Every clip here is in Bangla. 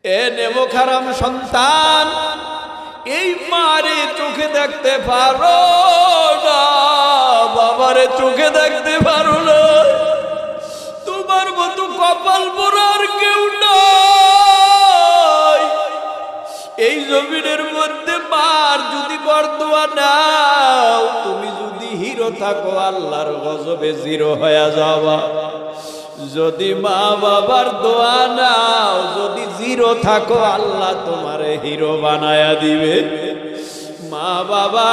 এ নেমো খারাম সন্তান, এই মারে চোখে দেখতে পারো না, বাবারে চোখে দেখতে পারো না, তোমার মতো কপাল পোড়ার কেউ নাই। এই জমিনের মধ্যে মার যদি বরদোয়া নাও, তুমি যদি হিরো থাকো আল্লাহর গজবে জিরো হয়ে যাবা। যদি মা বাবার দোয়া নাও, যদি জিরো থাকো আল্লাহ তোমারে হিরো বানায়া দিবে। মা বাবা,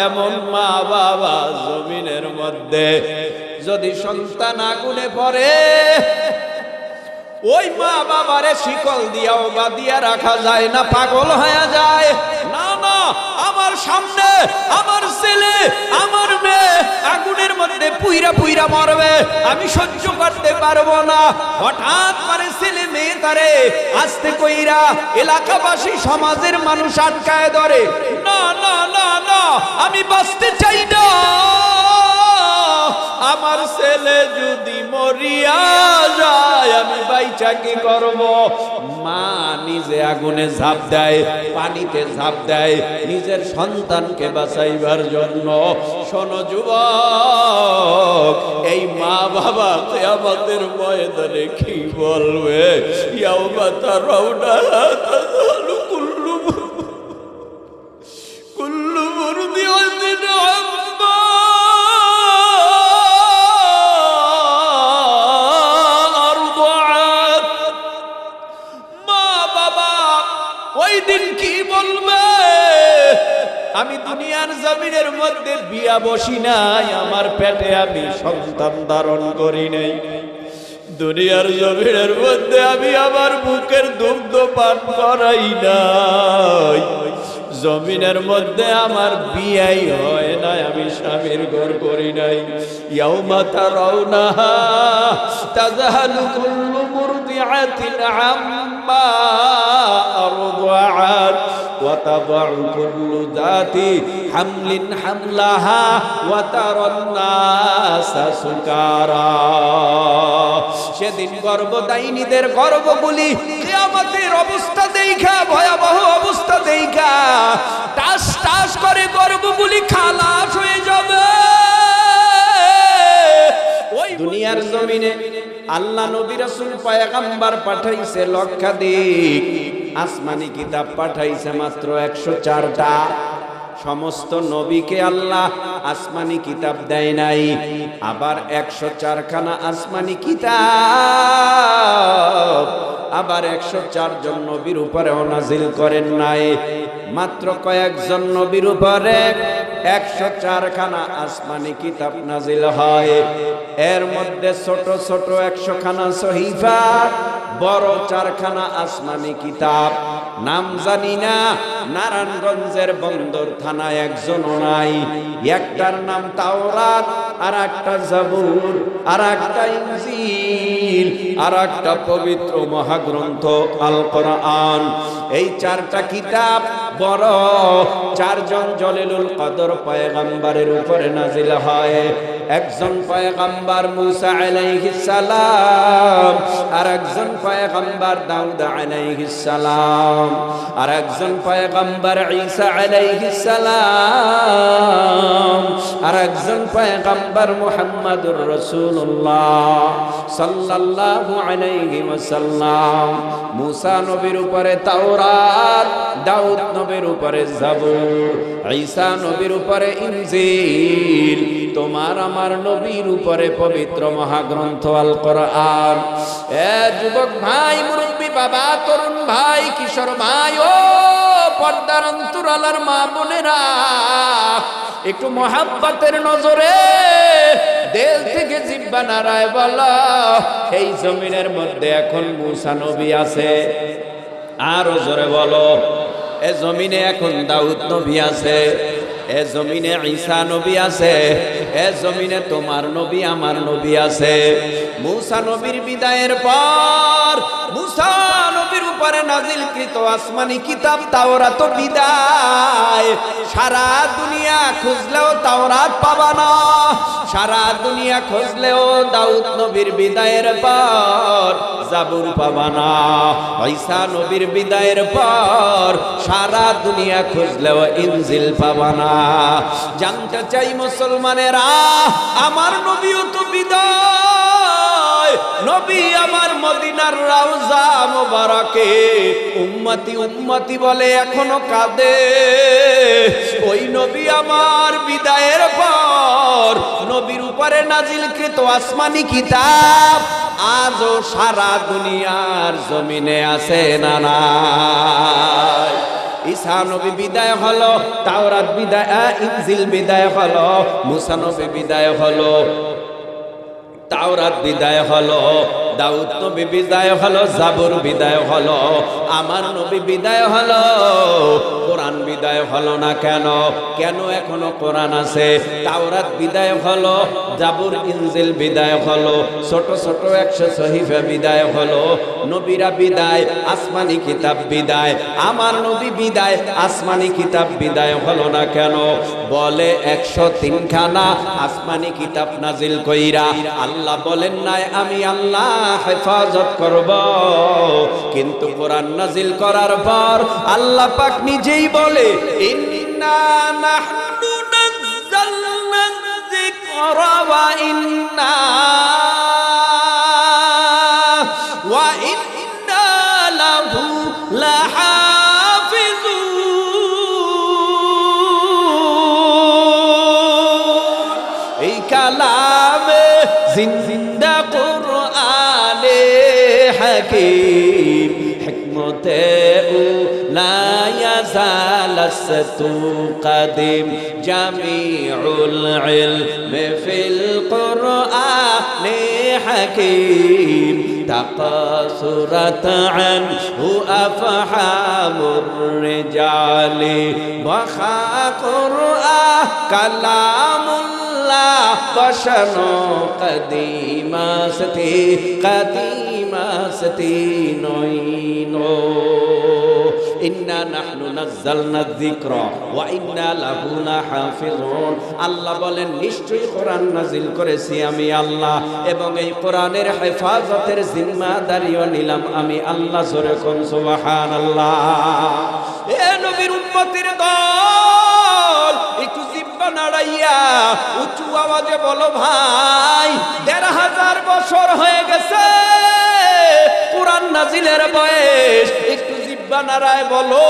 এমন মা বাবা জমিনের মধ্যে যদি সন্তান আগুনে পড়ে, ওই মা বাবারে শিকল দিয়াও বাঁধিয়া রাখা যায় না, পাগল হয়ে যায়। না না, আমার সামনে আমার ছেলে আমার মেয়ে আগুনের মধ্যে পুইরা পুইরা মরবে, আমি সহ্য করতে পারবো না। হঠাৎ করে ছেলে মেয়ে তারে আস্তে কইরা এলাকাবাসী সমাজের মানুষ আটকায় ধরে। না না না না, আমি বাঁচতে চাই না, আমার ছেলে যদি মরিয়া যায় আমি বাইচা কি করব? মা নিজে আগুনে ঝাঁপ দেয়, পানিতে ঝাঁপ দেয় নিজের সন্তানকে বাঁচাইবার জন্য। শোনো যুবক, এই মা বাবা কিয়ামতের ময়দানে কি বলবে? ইয়াউমা তারাউনা তাযালু কুল্লু মুরদিআতিন আম্মা আরদাআত। মা বাবা ওই দিন কি বলবে? আমি দুনিয়ার জমিনের মধ্যে বিয়া বসি নাই, আমার পেটে আমি সন্তান ধারণ করি নাই, দুনিয়ার জমিনের মধ্যে আমি আমার বুকের দুগ্ধ পান করাই নাই, জমিনের মধ্যে আমার বিয়াই হয় নাই, আমি স্বামীর ঘর করি নাই। ইয়াউমা তারাউনাহা তাযালু কুল্লু মুরদিআতিন আম্মা আরদাআত ওয়া তাদাউ কুল্লু যাতি হামলিন হামলাহা ওয়া তারান নাসা সুকারা। সেদিন গর্ভদায়িনীদের গর্ভগুলি কিয়ামতের অবস্থা দেখা, ভয়াবহ অবস্থা দেখা টাস টাস করে গর্ভগুলি খালাস হয়ে যাবে। ওই দুনিয়ার জমিনে আল্লাহ নবী রাসূল পয়গম্বর পাঠাইছে লক্ষাধিক, আসমানি কিতাব পাঠাইছে মাত্র 104টা। সমস্ত নবীকে আল্লাহ আসমানি কিতাব দেয় নাই, আবার 104খানা আসমানি কিতাব আবার 104 জন নবীর উপরে নাজিল করেন নাই। মাত্র কয়েকজন নবীর উপরে 104খানা আসমানি কিতাব নাজিল হয়। এর মধ্যে ছোট ছোট 100খানা সহিফা, বড় 4খানা আসমানি কিতাব। নাম জানি না, নারায়ণগঞ্জের বন্দর থানায় একজনও নাই। একটার নাম তাওরাত, আর একটা জাবুর, আর একটা ইনজিল, আর একটা পবিত্র মহাগ্রন্থ আল কোরআন। এই 4টা কিতাব বড় 4 জন জলিলুল কদর পয়গম্বরের উপরে নাজিল হয়। একজন পয়গম্বর মুসা আলাইহিস সালাম, আর একজন পয়গম্বর দাউদ আলাইহিস সালাম, আর একজন পয়গম্বর ঈসা আলাইহিস সালাম, আর একজন পয়গম্বর মুহাম্মদুর রাসূলুল্লাহ সাল্লাল্লাহু আলাইহি ওয়াসাল্লাম। মুসা নবীর উপরে তাওরাত, দাউদ নবীর উপরে জাবুর, ঈসা নবীর উপরে ইনজিল, তোমার আমার নবীর উপরে পবিত্র মহাগ্রন্থ আল কোরআন। এ যুবক ভাই, মুরব্বী বাবা, তরুণ ভাই, কিশোর ভাই, ও পর্দার অন্তরালার মা বোনেরা, একটু মহাব্বতের নজরে দিল থেকে জিহ্বা নাড়ায় বলো, এই জমিনের মধ্যে এখন মুসা নবী আছে। আরো জোরে বলো, এ জমিনে এখন দাউদ নবী আছে, এ জমিনে ঈসা নবী আছে, এ জমিনে তোমার নবী আমার নবী আছে। মূসা নবীর বিদায়ের পর মূসা নবীর উপরে নাজিলকৃত আসমানি কিতাব তাওরাত বিদায়। সারা দুনিয়া খুঁজলেও তাওরাত পাবা না, সারা দুনিয়া খুঁজলেও দাউদ নবীর বিদায়ের পর জাবুর পাবা না। ঈসা নবীর বিদায়ের পর সারা দুনিয়া খুঁজলেও ইনজিল পাবা না। জানতে চাই মুসলমানেরা, আমার নবীও তো বিদায়, নবী আমার মদিনার রওজা মোবারকে উম্মতি উম্মতি বলে এখনো কাঁদে। ওই নবী আমার বিদায়ের পর নবীর উপরে নাজিলকৃত আসমানি কিতাব আজও সারা দুনিয়ার জমিনে আছে না নাই? ঈসা নবী বিদায় হলো, তাওরাত বিদায়, ইনজিল বিদায় হলো, মূসা নবী বিদায় হলো, তাওরাত বিদায় হলো, দাউদ নবী বিদায় হলো, জাবুর বিদায় হলো, আমার নবী বিদায় হলো, কোরআন বিদায় হলো না কেন? কেন এখনো কোরআন আছে? তাওরাত বিদায় হলো, জাবুর ইনজিল বিদায় হলো, ছোট ছোট 100 সহিফা বিদায় হলো, নবীরা বিদায়, আসমানি কিতাব বিদায়, আমার নবী বিদায়, আসমানি কিতাব বিদায় হলো না কেন? বলে 103 খানা আসমানি কিতাব নাজিল কইরা আল্লাহ বলেন নাই আমি আল্লাহ হেফাজত করব, কিন্তু কোরআন নাজিল করার পর আল্লাহ পাক নিজেই বলে ইন্না নাহনু নাযালনা যিকরা ওয়া ইন্না লাহু লাহাফিজুন। এই কালামে জিন্দা কুরআনে হাকীম হিকমতে লা ইয়াজালাসতু কাদিম জামিউল ইলমি ফিল কুরআনে হাকীম তাকাসুরাত আনহু আফহামুর রিজালি ওয়া কুরআন কালামুল্লাহ বশনো কদিমাসতি নইনো। ইন্না নাহনু নাযালনা যিকরা ওয়া ইন্না লাহু লাহাফিজুন। আল্লাহ বলেন নিশ্চয়ই কোরআন নাজিল করেছি আমি আল্লাহ, এবং এই কোরআনের হেফাজতের জিম্মাদারিও নিলাম আমি আল্লাহ। জোরে কোন সুবহানাল্লাহ। এ নবীর উম্মতের দল, একটু জিহ্বা নাড়াইয়া উঁচু আওয়াজে বলো ভাই, ১৫০০ বছর হয়ে গেছে কোরআন নাজিলের বয়স। একটু জিহ্বা নাড়ায় বলো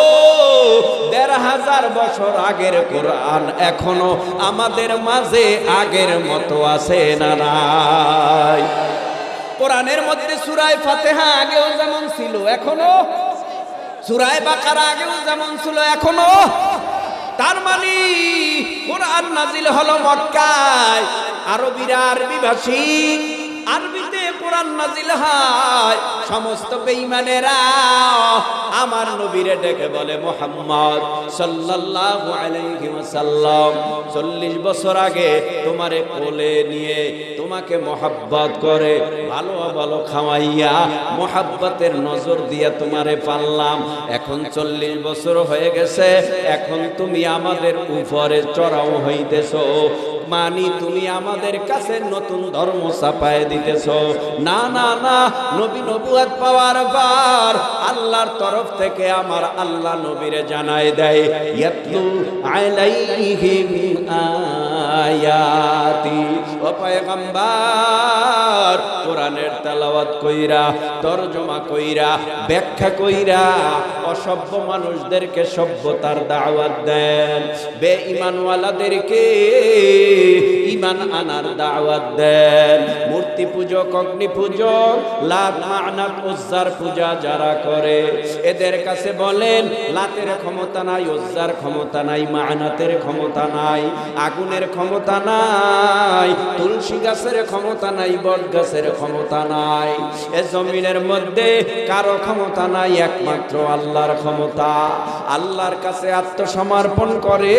১৫০০ বছর আগের কোরআন এখনো আমাদের মাঝে আগের মতো আছে না নাই? কোরআনের মধ্যে সূরা ফাতিহা আগেও যেমন ছিল এখনো, সূরা বাকারা আগেও যেমন ছিল এখনো। তার মানে কোরআন নাজিল হলো মক্কায়, আরবীরা আরবি ভাষী, আরবিতে কোরআন নাজিল হয়। সমস্ত বেঈমানেরা আমার নবীরে ডেকে বলে মুহাম্মদ সাল্লাল্লাহু আলাইহি ওয়াসাল্লাম 40 বছর আগে তোমারে কোলে নিয়ে তোমাকে মহব্বত করে ভালো ভালো খাওয়াইয়া মহব্বতের নজর দিয়া তোমারে পাললাম। এখন 40 বছর হয়ে গেছে, এখন তুমি আমাদের উপরে চড়াও হইতেছো, মানি তুমি আমাদের কাছে নতুন ধর্ম চাপায় দিতেছ। না না না, নবী নবুয়ত পাওয়ার পর আল্লাহর তরফ থেকে আমার আল্লাহ নবীরে জানায় দেয় ইয়াতলু আলাইহিম আয়াতি। ও পয়গম্বর, কোরআনের তেলাওয়াত কইরা, তরজমা কইরা, ব্যাখ্যা কইরা অসভ্য মানুষদেরকে সভ্যতার দাওয়াত দেন, বেঈমানওয়ালাদেরকে ঈমান আনার দাওয়াত দেন। মূর্তি পূজক, অগ্নি পূজক, লাত মানাত উজ্জার পূজা যারা করে এদের কাছে বলেন লাতের ক্ষমতা নাই, উজ্জার ক্ষমতা নাই, মানাতের ক্ষমতা নাই, আগুনের ক্ষমতা নাই, তুলসী গাছের ক্ষমতা নাই, বট গাছের ক্ষমতা নাই, এ জমিনের মধ্যে কারো ক্ষমতা নাই, একমাত্র আল্লাহর ক্ষমতা। আল্লাহর কাছে আত্মসমর্পণ করে,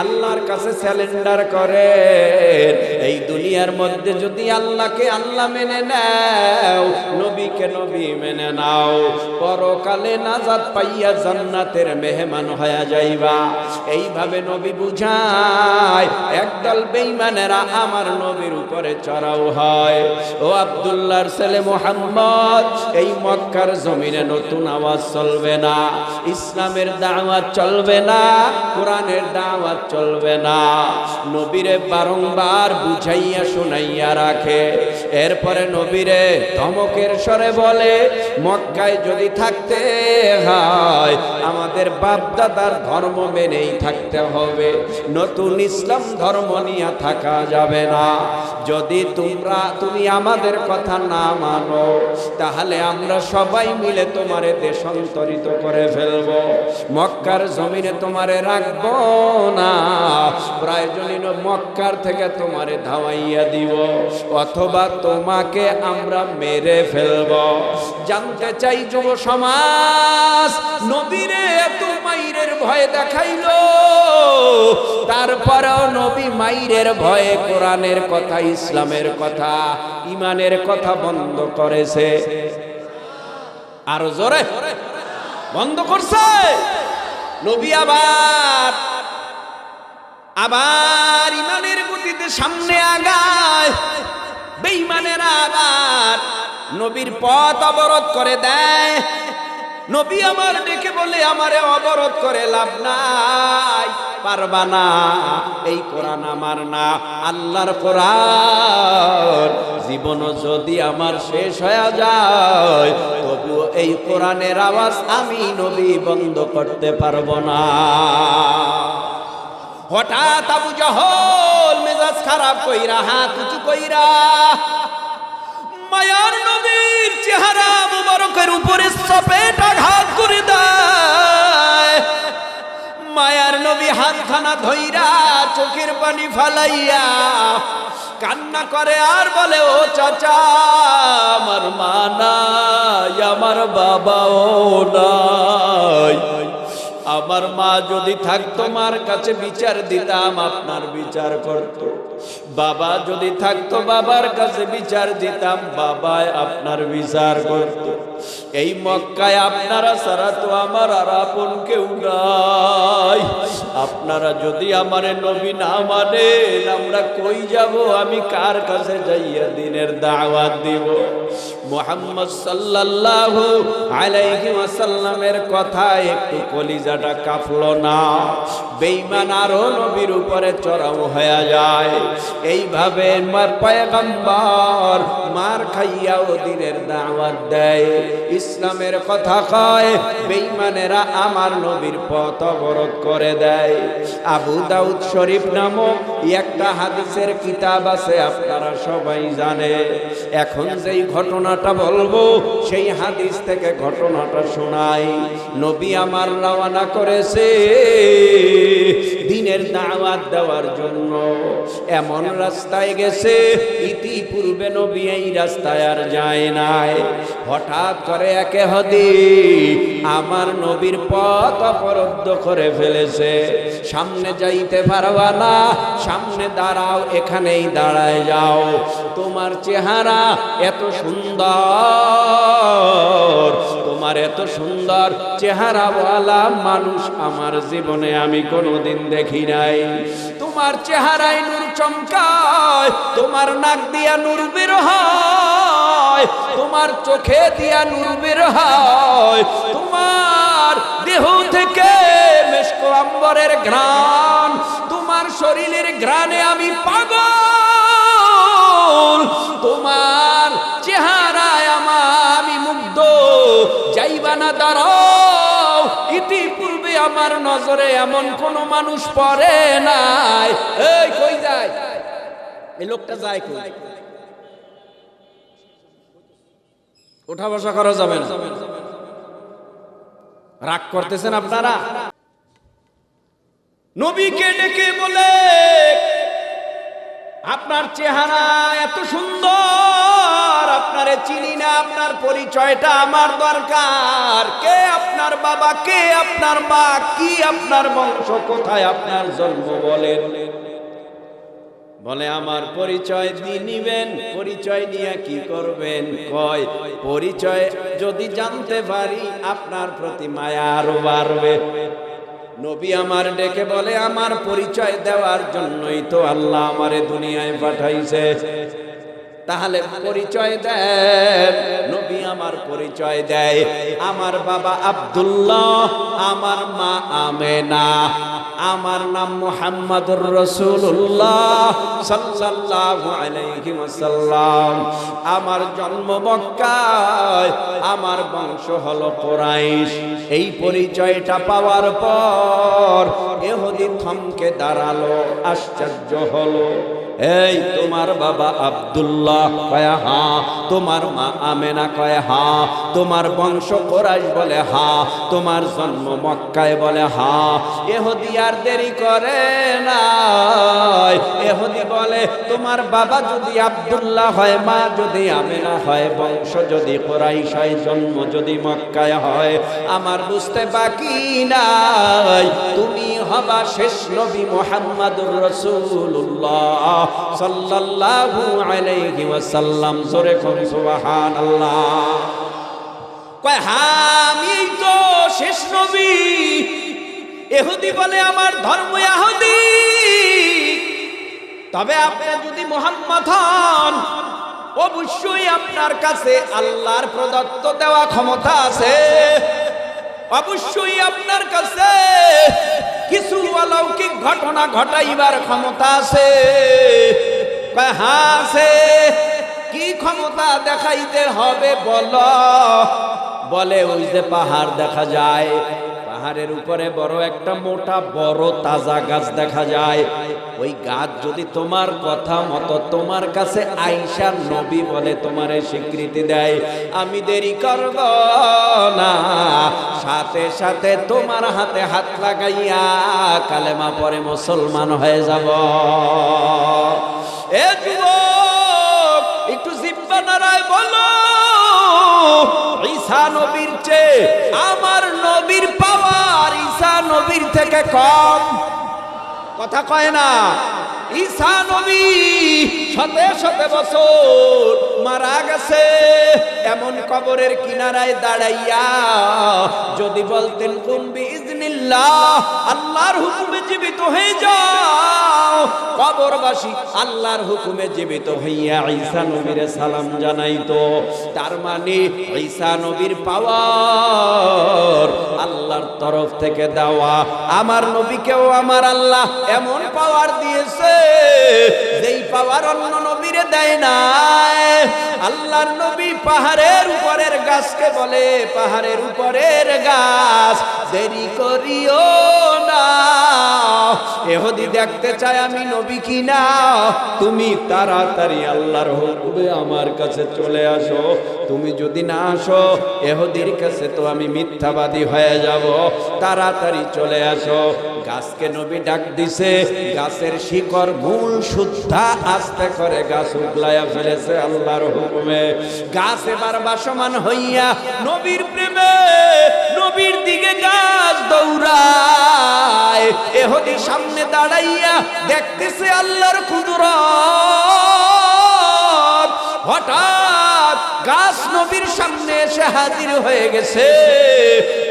আল্লাহর কাছে স্যালেন্ডার করেন, এই দুনিয়ার মধ্যে যদি আল্লাহকে আল্লাহ মেনে নাও, নবীকে নবী মেনে নাও, পরকালে নাজাত পাইয়া জান্নাতের মেহমান হয়ে যাইবা। এইভাবে নবী বুঝায়। একদল বেঈমানেরা আমার নবীর উপরে চড়াও হয়। ও আব্দুল্লাহর ছেলে মুহাম্মদ, এই মক্কার জমিনে নতুন আওয়াজ চলবে না, ইসলামের দাওয়াত চলবে না, কোরআনের দাওয়াত চলবে না। নবীরে বারংবার বুঝাইয়া শুনাইয়া রাখে। এরপরে নবীরে ধমকের স্বরে বলে, মক্কায় যদি থাকতে হয় আমাদের বাপ দাদার ধর্ম মেনেই থাকতে হবে, নতুন ইসলাম ধর্ম নিয়ে থাকা যাবে না। যদি তুমি আমাদের কথা না মানো, তাহলে আমরা সবাই মিলে তোমারে দেশান্তরিত করে ফেলবো, মক্কার জমিনে তোমারে রাখবো না, প্রয়োজনীয় মক্কার থেকে তোমারে ধাওয়াইয়া দিব, অথবা তোমাকে আমরা মেরে ফেলবো। জানতে চাই যুব সমাজ, নবীরে এত মাইরের ভয় দেখাইলো, তারপরেও নবী মাইরের ভয়ে কোরআনের কথা, ইসলামের কথা, ইমানের কথা বন্ধ করেছে। আরো জোরে বন্ধ করছে। নবী আবার ইমানের গতিতে সামনে আগায়। বেঈমানেরা আবার নবীর পথ অবরোধ করে দেয়। নবী আমার ডেকে বলে, আমারে অবরোধ করে লাভ নাই, পারবা না, এই কোরআন আমার না, আল্লাহর কোরআন। জীবন যদি আমার শেষ হয়ে যায়, তবু এই কোরআনের আওয়াজ আমি নবী বন্ধ করতে পারবো না। হঠাৎ আবু জহল মেজাজ খারাপ কইরা, হাত উঁচু কইরা মায়ার নবীর চেহারা মুবারকের উপরে চপেট আঘাত করে দেয়। মায়ার নবী হাতখানা ধইরা চোখের পানি ফালাইয়া কান্না করে আর বলে, ও চাচা, আমার মা নাই, আমার বাবাও নাই, আমার মা যদি থাকতো মার কাছে বিচার দিতাম, আপনার বিচার করতো, বাবা যদি থাকতো বাবার কাছে বিচার দিতাম, বাবাই আপনার বিচার করতো। এই মক্কায় আপনারা ছাড়া তো আমার আর আপন কেউ নাই। আপনারা যদি আমার নবী না মানেন, আমরা কই যাব, আমি কার কাছে যাইয়া দিনের দাওয়াত দিব? মুহাম্মদ সাল্লাল্লাহু আলাইহি ওয়াসাল্লামের কথা একটু কলিজাটা কাঁপলো না। বেঈমান আরো নবীর উপরে চড়াও হয়ে যায়। এইভাবে পয়গম্বর মার খাইয়াও দিনের দাওয়াত দেয়, ইসলামের কথা কয়। বেঈমানেরা আমার নবীর পথ অবরোধ করে দেয়। আবু দাউদ শরীফ নামক একটা হাদিসের কিতাব আছে, আপনারা সবাই জানে। এখন যেই ঘটনাটা বলবো, সেই হাদিস থেকে ঘটনাটা শোনাই। নবী আমার রওনা করেছে দিনের দাওয়াত দেওয়ার জন্য। এমন রাস্তায় গেছে, ইতিপূর্বে নবী এই রাস্তায় আর যায় নাই। হঠাৎ করে একে হদি আমার নবীর পথ অবরুদ্ধ করে ফেলেছে। সামনে যাইতে পারবা না, সামনে দাঁড়াও, এখানেই দাঁড়ায় যাও। তোমার চেহারা এত সুন্দর, তোমার এত সুন্দর চেহারাওয়ালা মানুষ আমার জীবনে আমি কোনোদিন দেখি নাই। তোমার চেহারায় নূর চমকায়, তোমার নাক দিয়া নূর বের হয়, তোমার চোখে দিয়া নূর বের হয়, তোমার দেহ থেকে মেশক আম্বরের ঘ্রাণ, তোমার শরীরের ঘ্রাণে আমি পাগল, তোমার চেহারায় আমি মুগ্ধ। যাইবা না, দাঁড়াও, ইতিপূর্বে আমার নজরে এমন কোন মানুষ পড়ে নাই। এই কই যায় এই লোকটা, যায় কই? ওঠা বসা করা যাবে না। রাগ করতেছেন আপনারা? নবীকে ডেকে বলে, আপনার চেহারা এত সুন্দর, আপনারে চিনি না, আপনার পরিচয়টা আমার দরকার। কে আপনার বাবা, কে আপনার মা, কি আপনার বংশ, কোথায় আপনার জন্ম বলেন। বলে আমার পরিচয় দিয়ে নিবেন। পরিচয় নিয়ে কি করবেন? কয় পরিচয় যদি জানতে পারি আপনার প্রতি মায়া আরো বাড়বে। নবী আমার ডেকে বলে আমার পরিচয় দেওয়ার জন্যই তো আল্লাহ আমারে দুনিয়ায় পাঠাইছে। তাহলে পরিচয় দেন। নবী আমার পরিচয় দেয়। আমার বাবা আব্দুল্লাহ, আমার মা আমেনা, আমার নাম মুহাম্মাদুর রাসূলুল্লাহ সাল্লাল্লাহু আলাইহি ওয়াসাল্লাম। আমার জন্ম মক্কায়, আমার বংশ হলো কুরাইশ। এই পরিচয়টা পাওয়ার পর ইহুদি থমকে দাঁড়ালো, আশ্চর্য হলো। এই তোমার বাবা আব্দুল্লাহ কয় হ্যাঁ, তোমার মা আমেনা কয় হ্যাঁ, তোমার বংশ কুরাইশ বলে হ্যাঁ, তোমার জন্ম মক্কায় বলে হ্যাঁ। ইহুদি আর দেরি করে না, ইহুদি বলে তোমার বাবা যদি আব্দুল্লাহ হয়, মা যদি আমেনা হয়, বংশ যদি কুরাইশ হয়, জন্ম যদি মক্কায় হয়, আমার বুঝতে বাকি নাই তুমি হবা শেষ নবী মুহাম্মাদুর রাসূলুল্লাহ সাল্লাল্লাহু আলাইহি ওয়াসাল্লাম। জোরে কোন সুবহানাল্লাহ। কয় হ্যাঁ আমি তো শেষ নবী। ইহুদি বলে আমার ধর্ম ইহুদি, তবে আপনি যদি মুহাম্মদ হন অবশ্যই আপনার কাছে আল্লাহর প্রদত্ত দেওয়া ক্ষমতা আছে, অবশ্যই আপনার কাছে কিছু অলৌকিক ঘটনা ঘটাইবার ক্ষমতা আছে। হ্যাঁ আছে। কি ক্ষমতা দেখাইতে হবে বলো? বলে ওই যে পাহাড় দেখা যায়, পাহাড়ের উপরে বড় একটা মোটা বড় তাজা গাছ দেখা যায়। ওই গাছ যদি তোমার কথা মতো তোমার কাছে আইসা নবী বলে তোমারে স্বীকৃতি দেয়, আমি দেরি করব না, সাথে সাথে তোমার হাতে হাত লাগাইয়া কালেমা পরে মুসলমান হয়ে যাব। এ যুবক একটু জিব্বা নাড়ায় বলো, ঈসা নবীর চেয়ে আমার নবীর পাওয়ার ঈসা নবীর থেকে কম? কথা কয় না। ঈসা নবী শতে শতে বছর মারা গেছে, এমন কবরের কিনারায় দাঁড়াইয়া যদি বলতেন কুন বিইজনিল্লাহ, আল্লাহর হুকুমে জীবিত হয়ে যাও, কবরবাসী আল্লাহর হুকুমে জীবিত হইয়া ঈসা নবীর সালাম জানাইতো। তার মানে ঈসা নবীর পাওয়ার আল্লাহর তরফ থেকে দেওয়া। আমার নবীকেও আমার আল্লাহ এমন পাওয়ার দিয়েছে যেই পাওয়ার অন্য নবীরে দেয় নাই। আল্লাহর নবী পাহাড়ের উপরের গাছকে বলে, পাহাড়ের উপরের গাছ দেরি করিও না, ইহুদি দেখতে চায় আমি নবী কিনা, তুমি তাড়াতাড়ি আল্লাহর হুকুমে আমার কাছে চলে আসো। তুমি যদি না আসো ইহুদির কাছে তো আমি মিথ্যাবাদী হয়ে যাব, তাড়াতাড়ি চলে আসো। গাছকে নবী ডাক দিছে, গাছের শিকড় মূল সুদ্ধা আস্তে করে গাছ উগলাইয়া ফেলেছে আল্লাহর হুকুমে। গাছ এবার বাসমান হইয়া নবীর প্রেমে নবীর দিকে গাছ দৌড়ায়। ইহুদি সামনে দাঁড়াইয়া দেখতেছে আল্লাহর কুদরত। হঠাৎ গাছ নবীর সামনে এসে হাজির হয়ে গেছে।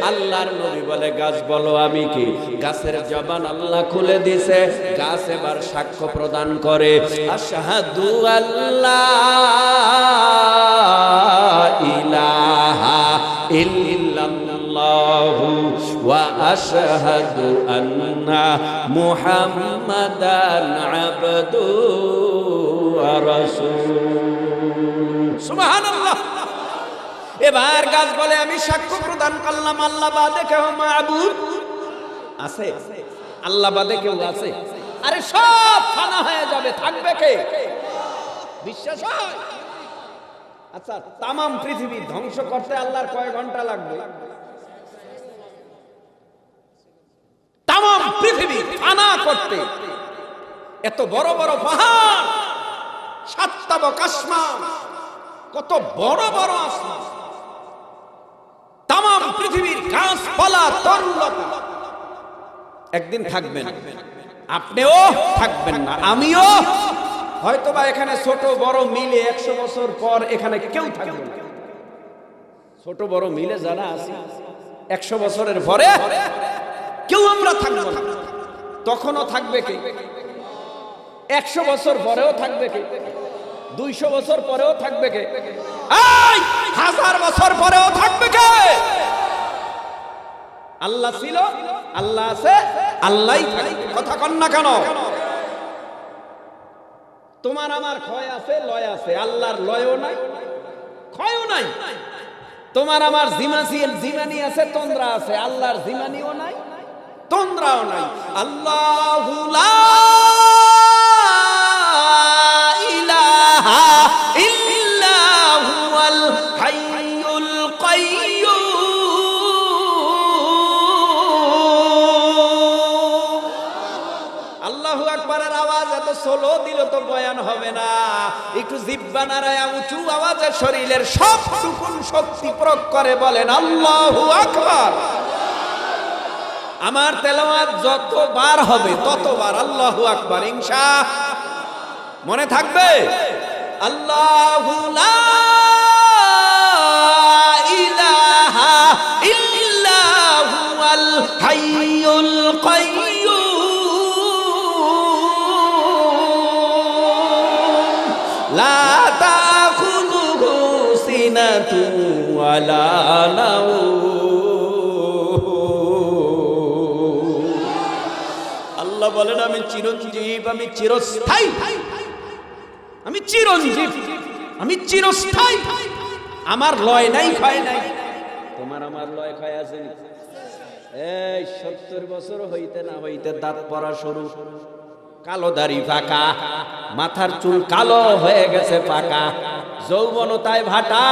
আল্লাহর নবী বলে গাছ বলো আমি কি? গাছের জবান আল্লাহ খুলে দিছে। গাছ এবার সাক্ষ্য প্রদান করে, আশহাদু আল্লাহ ইলাহা ইল্লাল্লাহু ওয়া আশহাদু আন্না মুহাম্মাদান আবদুহু ওয়া রাসূলুহু। সুবহানাল্লাহ। এবার গাছ বলে আমি সাক্ষ্য প্রদান করলাম আল্লাহ বাদে কেউ মাবুদ আছে? আল্লাহ বাদে কেউ আছে? আরে সব ফানা হয়ে যাবে, থাকবে কে? বিশ্বাস হয়? আচ্ছা, তামাম পৃথিবী ধ্বংস করতে আল্লাহর কয় ঘন্টা লাগবে? তামাম পৃথিবী ফানা করতে এত বড় বড় পাহাড়, সাতটাবক আসমান, কত বড় বড় আসমান, তামাম পৃথিবীর গাছপালা তরুলতা একদিন থাকবেন, আপনিও থাকবেন না, আমিও হয়তোবা এখানে ছোট বড় মিলে 100 বছর পর এখানে কেউ থাকবে না। ছোট বড় মিলে যারা আছে 100 বছরের পরে কেউ আমরা থাকবো না। তখনও থাকবে কে? 100 বছর পরেও থাকবে কে? 200 বছর পরেও থাকবে কে? 1000 বছর পরেও থাকবে কে? আল্লাহ ছিল, আল্লাহ আছে, আল্লাহই থাকবে। কথা কন না কেন? তোমার আমার ক্ষয় আছে, লয় আছে, আল্লাহর লয়ও নাই, ক্ষয়ও নাই। তোমার আমার জিমানি আছে, তন্দ্রা আছে, আল্লাহর জিমানিও নাই, তন্দ্রাও নাই। আল্লাহু লা ইলাহা ইল্লা হুয়াল হাইয়ুল কাইয়্যুম। আল্লাহু আকবারের আওয়াজ এত স্লো দিল তো বয়ান হবে না। একটু জিহ্বা নাড়ায়া উঁচু আওয়াজে শরীরের সব টুকুন শক্তি প্রয়োগ করে বলেন আল্লাহু আকবার। আমার তেলাওয়াত যতবার হবে ততবার আল্লাহু আকবার ইনশাআল্লাহ মনে থাকবে। আল্লাহু লা ইলাহা ইল্লা হুয়াল হাইয়ুল কাইয়্যুম লা তাখুযুহু সিনাতুন ওয়ালা নাওম। আল্লাহ বলেন আমি চিরঞ্জীব, আমি চিরস্থায়ী, আমি চিরঞ্জীব, আমি চিরস্থায়ী। আমার লয় নাই, ক্ষয় নাই। তোমার আমার লয় ক্ষয় আছে? এই 70 বছর হইতে না হইতে দাঁত পড়া শুরু, কালো দাড়ি পাকা, মাথার চুল কালো হয়ে গেছে পাকা, যৌবনতায় ভাটা,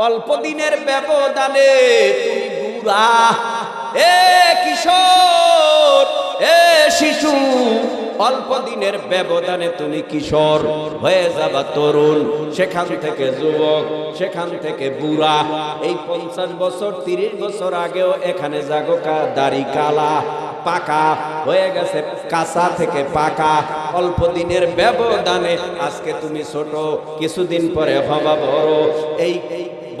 অল্প দিনের ব্যবধানে তুমি বুড়া। এ কিশোর, এ শিশু, অল্প দিনের ব্যবধানে তুমি কিশোর হয়ে যাবা তরুণ, সেখান থেকে যুবক, সেখান থেকে বুড়া। এই 50 বছর 30 বছর আগেও এখানে জাগোকা দাড়ি কালা পাকা হয়ে গেছে, কাঁচা থেকে পাকা। অল্প দিনের ব্যবধানে আজকে তুমি ছোট, কিছুদিন পরে হবা বড়। এই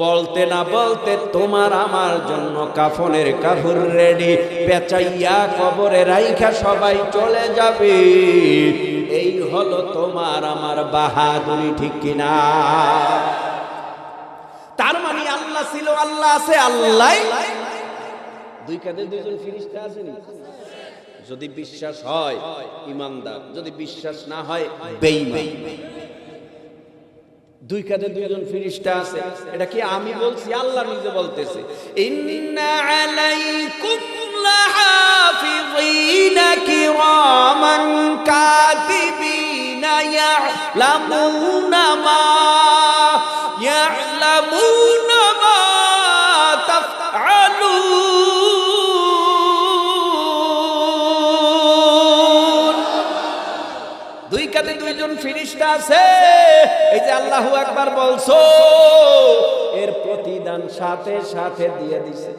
বলতে না বলতে তোমার আমার জন্য কাফনের কাপড় রেডি, পেঁচাইয়া কবরে রাইখা সবাই চলে যাবে। এই হলো তোমার আমার বাহাদুরি, ঠিক কিনা? তার মানে আল্লাহ ছিল, আল্লাহ আছে, আল্লাহ। দুই কাঁধে দুইজন ফেরেশতা আছেনি? যদি বিশ্বাস হয় ইমানদার, যদি বিশ্বাস না হয় বেঈমান। দুই কাঁধে দুইজন ফেরেশতা আছে, এটা কি আমি বলছি? আল্লাহ নিজে বলতেছে ইন্না আলাইকুম লাহাফিযিনা কিরামান কাতিবিনা ইয়ালামুনা মা তাফআলুন। দুই কাঁধে দুইজন ফেরেশতা আছে। এই যে আল্লাহু আকবার বলছো, এর প্রতিদান সাথে সাথে দিয়ে দিছে।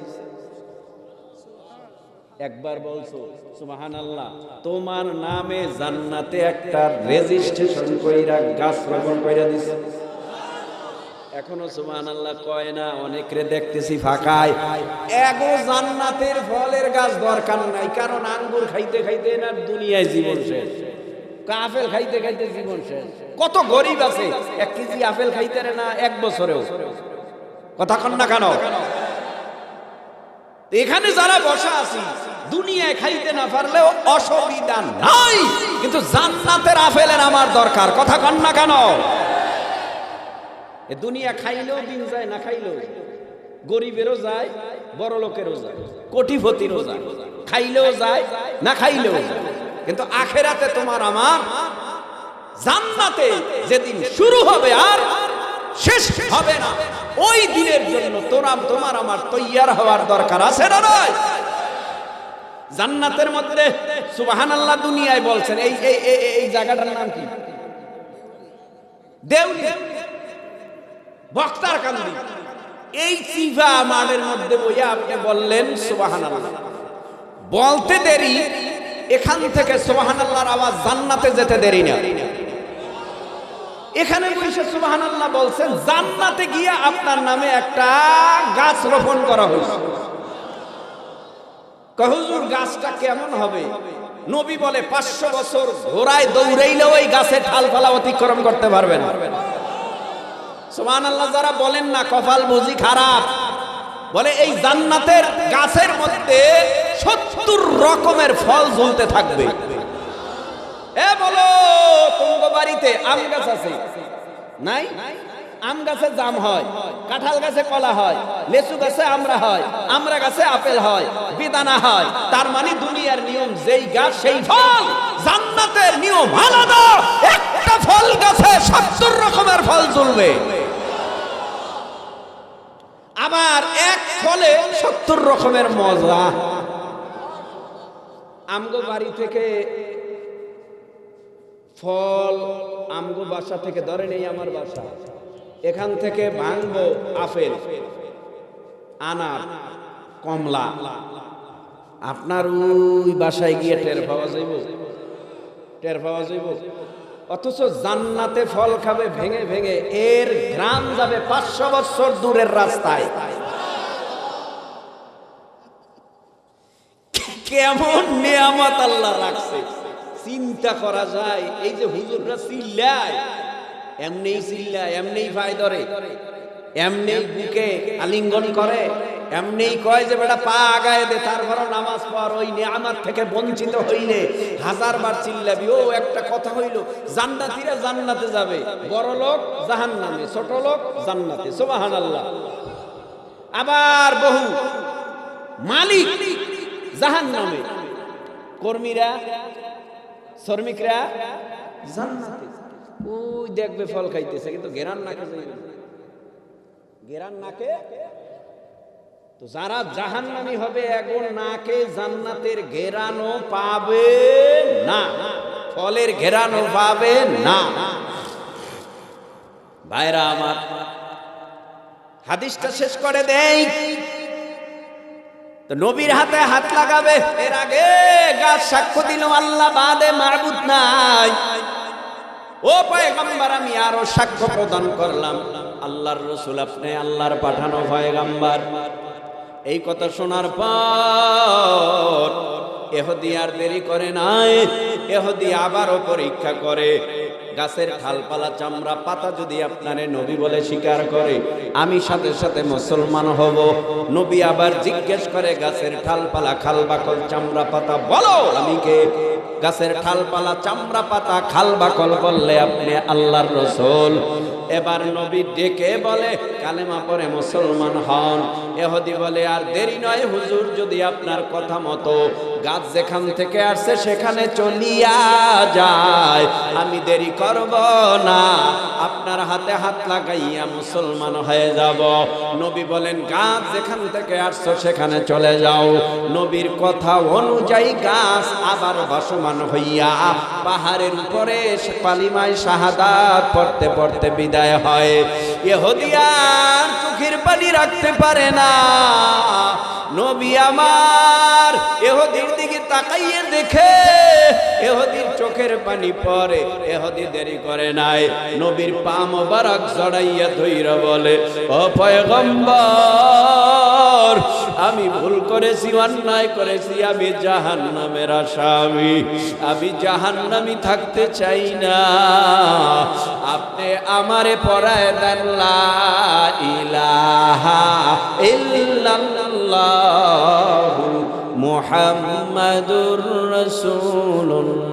একবার বলছো সুবহানাল্লাহ, তোমার নামে জান্নাতে একটা রেজিস্ট্রেশন কইরা গাছ রোপণ কইরা দিছে। এখনো সুবহানাল্লাহ কয় না, অনেকরে দেখতেছি ফাঁকায়। এগো জান্নাতের ফলের গাছ দরকার নাই, কারণ আঙ্গুর খাইতে খাইতে না দুনিয়ায় জীবন শেষ, আপেল খাইতে খাইতে জীবন শেষ। কত গরিব আছে 1 কেজি আপেল খাইতে রে না 1 বছরেও। কথা কন না কেন? এখানে যারা বসা আছি দুনিয়ায় খাইতে না পারলেও অসুবিধা নাই, কিন্তু জান্নাতের আপেলের আমার দরকার। কথা কন না কেন? এ দুনিয়া খাইলেও দিন যায়, না খাইলেও, গরিবেরও যায়, বড় লোকেরও যায়, কোটিপতিরও যায়, খাইলেও যায় না খাইলেও যায়। কিন্তু আখেরাতে তোমার আমার জান্নাতে যেদিন শুরু হবে আর শেষ হবে না, ওই দিনের জন্য তোমার আমার তৈয়ার হওয়ার দরকার আছে না নয়? জান্নাতের মধ্যে সুবহানাল্লাহ দুনিয়ায় বলছেন এই জায়গাটার নাম কি? দেউলি, বক্তার কান্দি। এই চিভা মাঠের মধ্যে বইয়া আপনি বললেন সুবহানাল্লাহ, বলতে দেরি এখান থেকে সুবহানাল্লাহর আওয়াজ জান্নাতে যেতে দেরি না। এখানে বসে সুবহানাল্লাহ বলছেন, জান্নাতে গিয়ে আপনার নামে একটা গাছ রোপণ করা হয়েছে। হুজুর গাছটা কেমন হবে? নবী বলে 500 বছর ঘোড়ায় দৌড়াইলেও ওই গাছের ঢালপালা অতিক্রম করতে পারবে না। সুবহানাল্লাহ যারা বলেন না কপাল বুঝি খারাপ, বলে এই জান্নাতের গাছের মধ্যে 70 রকমের ফল ঝুলতে থাকবে। এ বলো, তোমার বাড়িতে আম গাছ আছে নাই? আম গাছে জাম হয়, কাঁঠাল গাছে কলা হয়, লেচু গাছে আমড়া হয়, আমড়া গাছে আপেল হয়, বেদানা হয়। তার মানে দুনিয়ার নিয়ম যেই গাছ সেই ফল। জান্নাতের নিয়ম আলাদা, একটা ফল গাছে 70 রকমের ফল ঝুলবে। আবার এক ফলে 70 রকমের মজা। আমগো বাড়ি থেকে ফল, আমগো বাসা থেকে, ধরে নেই আমার বাসা, এখান থেকে ভাঙবো আপেল, আনার, কমলা, আপনার ওই বাসায় গিয়ে টের পাওয়া যাইব, টের পাওয়া যাইব। অথচ জান্নাতে ফল খাবে ভেঙে ভেঙে, এর গ্রাম যাবে 500 বছর দূরের রাস্তায়। কেমন নিয়ামত আল্লাহ রাখছে, চিন্তা করা যায়। এই যে হুজুররা চিল্লায়, এমনি চিল্লায়, এমনি ভাই ধরে, এমনি বুকে আলিঙ্গন করে, এমনি কয় যে বেটা পা আগায় দে, তারপর নামাজ পড়। ওই নিয়ামত থেকে বঞ্চিত হইলে 1000 বার চিল্লাবি। ও একটা কথা হইল, জান্নাতীরা জান্নাতে যাবে, বড় লোক জাহান্নামে, ছোট লোক জান্নাতে। সুবহানাল্লাহ। আবার বহু মালিক জাহান্নামে, কর্মীরা, শ্রমিকরা জান্নাতে। ওই দেখবে ফল খাইতেছে, কিন্তু গেরান নাকে যাইবে, গেরান নাকে। তো যারা জাহান্নামী হবে এখন নাকে জান্নাতের ঘেরানো পাবে না, ফলের ঘেরানো পাবে না। ভাইরা আমার, হাদিসটা শেষ করে দেই। তো নবীর হাতে হাত লাগাবে, এর আগে গাছ সাক্ষ্য দিল আল্লাহ বাদে মাবুদ নাই। ও পয়গম্বর, আমি আরো সাক্ষ্য প্রদান করলাম আল্লাহর রাসূল আপনি আল্লাহর পাঠানো পয়গম্বর। এই কথা শোনার পর ইহুদি আর দেরি করে নাই, ইহুদি আবারও পরীক্ষা করে। গাছের ঠালপালা, চামড়া, পাতা যদি আপনারে নবী বলে স্বীকার করে, আমি সাথে সাথে মুসলমান হব। নবী আবার জিজ্ঞেস করে, গাছের ঠালপালা, খাল বাকল, চামড়া, পাতা বলো আমি কে? গাছের ঠালপালা, চামড়া, পাতা, খাল বাকল বললে আপনি আল্লাহর রাসূল। এবার নবী ডেকে বলে, কালেমা পড়ে মুসলমান হন। ইহুদি বলে, আর দেরি নয় হুজুর, যদি আপনার কথা মতো গাছ যেখান থেকে আসছে সেখানে চলিয়া যায়, আমি দেরি করব না, আপনার হাতে হাত লাগাইয়া মুসলমান হয়ে যাব। নবী বলেন, গাছ যেখান থেকে আসছো সেখানে চলে যাও। নবীর কথা অনুযায়ী গাছ আবার ভাসমান হইয়া পাহাড়ের উপরে কালিমায়ে শাহাদাত পড়তে পড়তে বিদায় হয়। ইহুদি আর চোখের পানি রাখতে পারে না। নবী আমার ইহুদির দিকে তাকাইয়ে দেখে ইহুদির চোখের পানি পড়ে। ইহুদি দেরি করে নাই, নবীর পা মোবারক জড়াইয়া ধইরা বলে, ও পয়গম্বর, আমি ভুল করেছি, অন্যায় করেছি, আমি জাহান্নামের আসামি, আমি জাহান্নামী থাকতে চাই না। আপনি আমারে পড়ায় দেন লা ইলাহা ইল্লাল্লাহু মুহাম্মাদুর রাসূলুল্লাহ।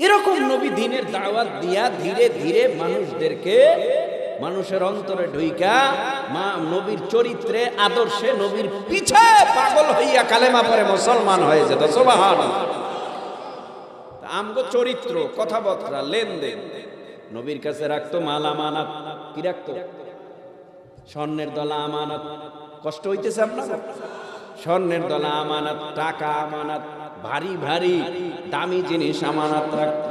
এরকম নবী দিনের দাওয়াত দিয়া ধীরে ধীরে মানুষদেরকে, মানুষের অন্তরে ঢুইকা মা নবীর চরিত্রে, আদর্শে, নবীর পিছে পাগল হইয়া কালেমা পড়ে মুসলমান হয়ে যেত। সুবহানাল্লাহ। আমগো চরিত্র, কথাবার্তা, লেনদেন নবীর কাছে রাখতো মাল আমানত। কি রাখতো? স্বর্ণের দলা আমানত। কষ্ট হইতেছে আপনার? স্বর্ণের দলা আমানত, টাকা আমানত, ভারী ভারী দামি জিনিস আমানত রাখত।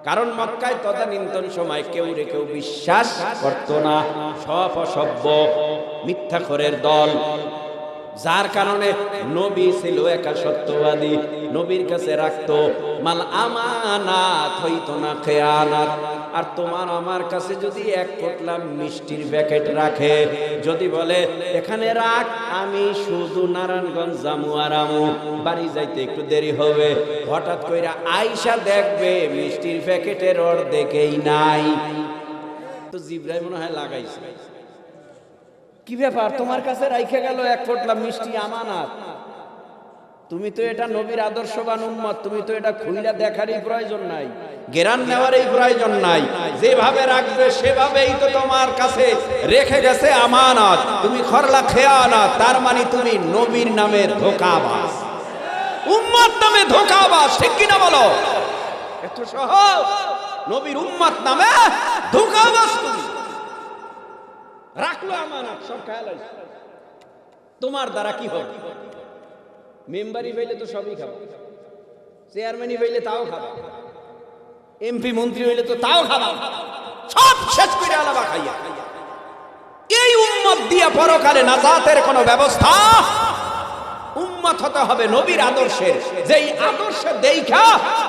কারণ মক্কায় তদানীন্তন সময় কেউ রে কেউ বিশ্বাস করত না, সব অসভ্য মিথ্যাখোরের দল। যার কারণে নবী ছিল একা সত্যবাদী, নবীর কাছে রাখতো মাল আমানাত, হইতো না খেয়ানাত। আর তোমার আমার কাছে যদি এক পোটলা মিষ্টির প্যাকেট রাখে, যদি বলে এখানে রাখ, আমি শুধু নারায়ণগঞ্জ যামু আর আমু, বাড়ি যাইতে একটু দেরি হবে, হঠাৎ কইরা আইসা দেখবে মিষ্টির প্যাকেটের অর্ধেকই নাই, তো জিব্রাইল মনে হয় লাগাইছে। কি ব্যাপার, তোমার কাছে রাইখে গেল এক পোটলা মিষ্টি আমানত, তুমি তো এটা নবীর আদর্শবান উম্মত, তুমি তো এটা খুইলা দেখারই প্রয়োজন নাই, জ্ঞান নেওয়ারই প্রয়োজন নাই, যেভাবে রাখবে সেভাবেই তো তোমার কাছে রেখে গেছে আমানত, তুমি করলা খেয়ানত, তার মানে তুমি নবীর নামে ধোঁকাবাজ, উম্মত নামে ধোঁকাবাজ, ঠিক কিনা বলো? এত সহজ, নবীর উম্মত নামে ধোঁকাবাজ তুমি। রাখলো আমানত, সব খেয়াল আছে। তোমার দ্বারা কি হবে? মেম্বারি হইলে তো সবই খাবে, চেয়ারম্যানই হইলে তাও খাবে, এমপি মন্ত্রী হইলে তো তাও খাবে, সব শেষ করে আলাদা খাইয়া। এই উম্মত দিয়া পরকালে নাজাতের কোন ব্যবস্থা, উম্মত হতে হবে নবীর আদর্শের, যেই আদর্শে দেখা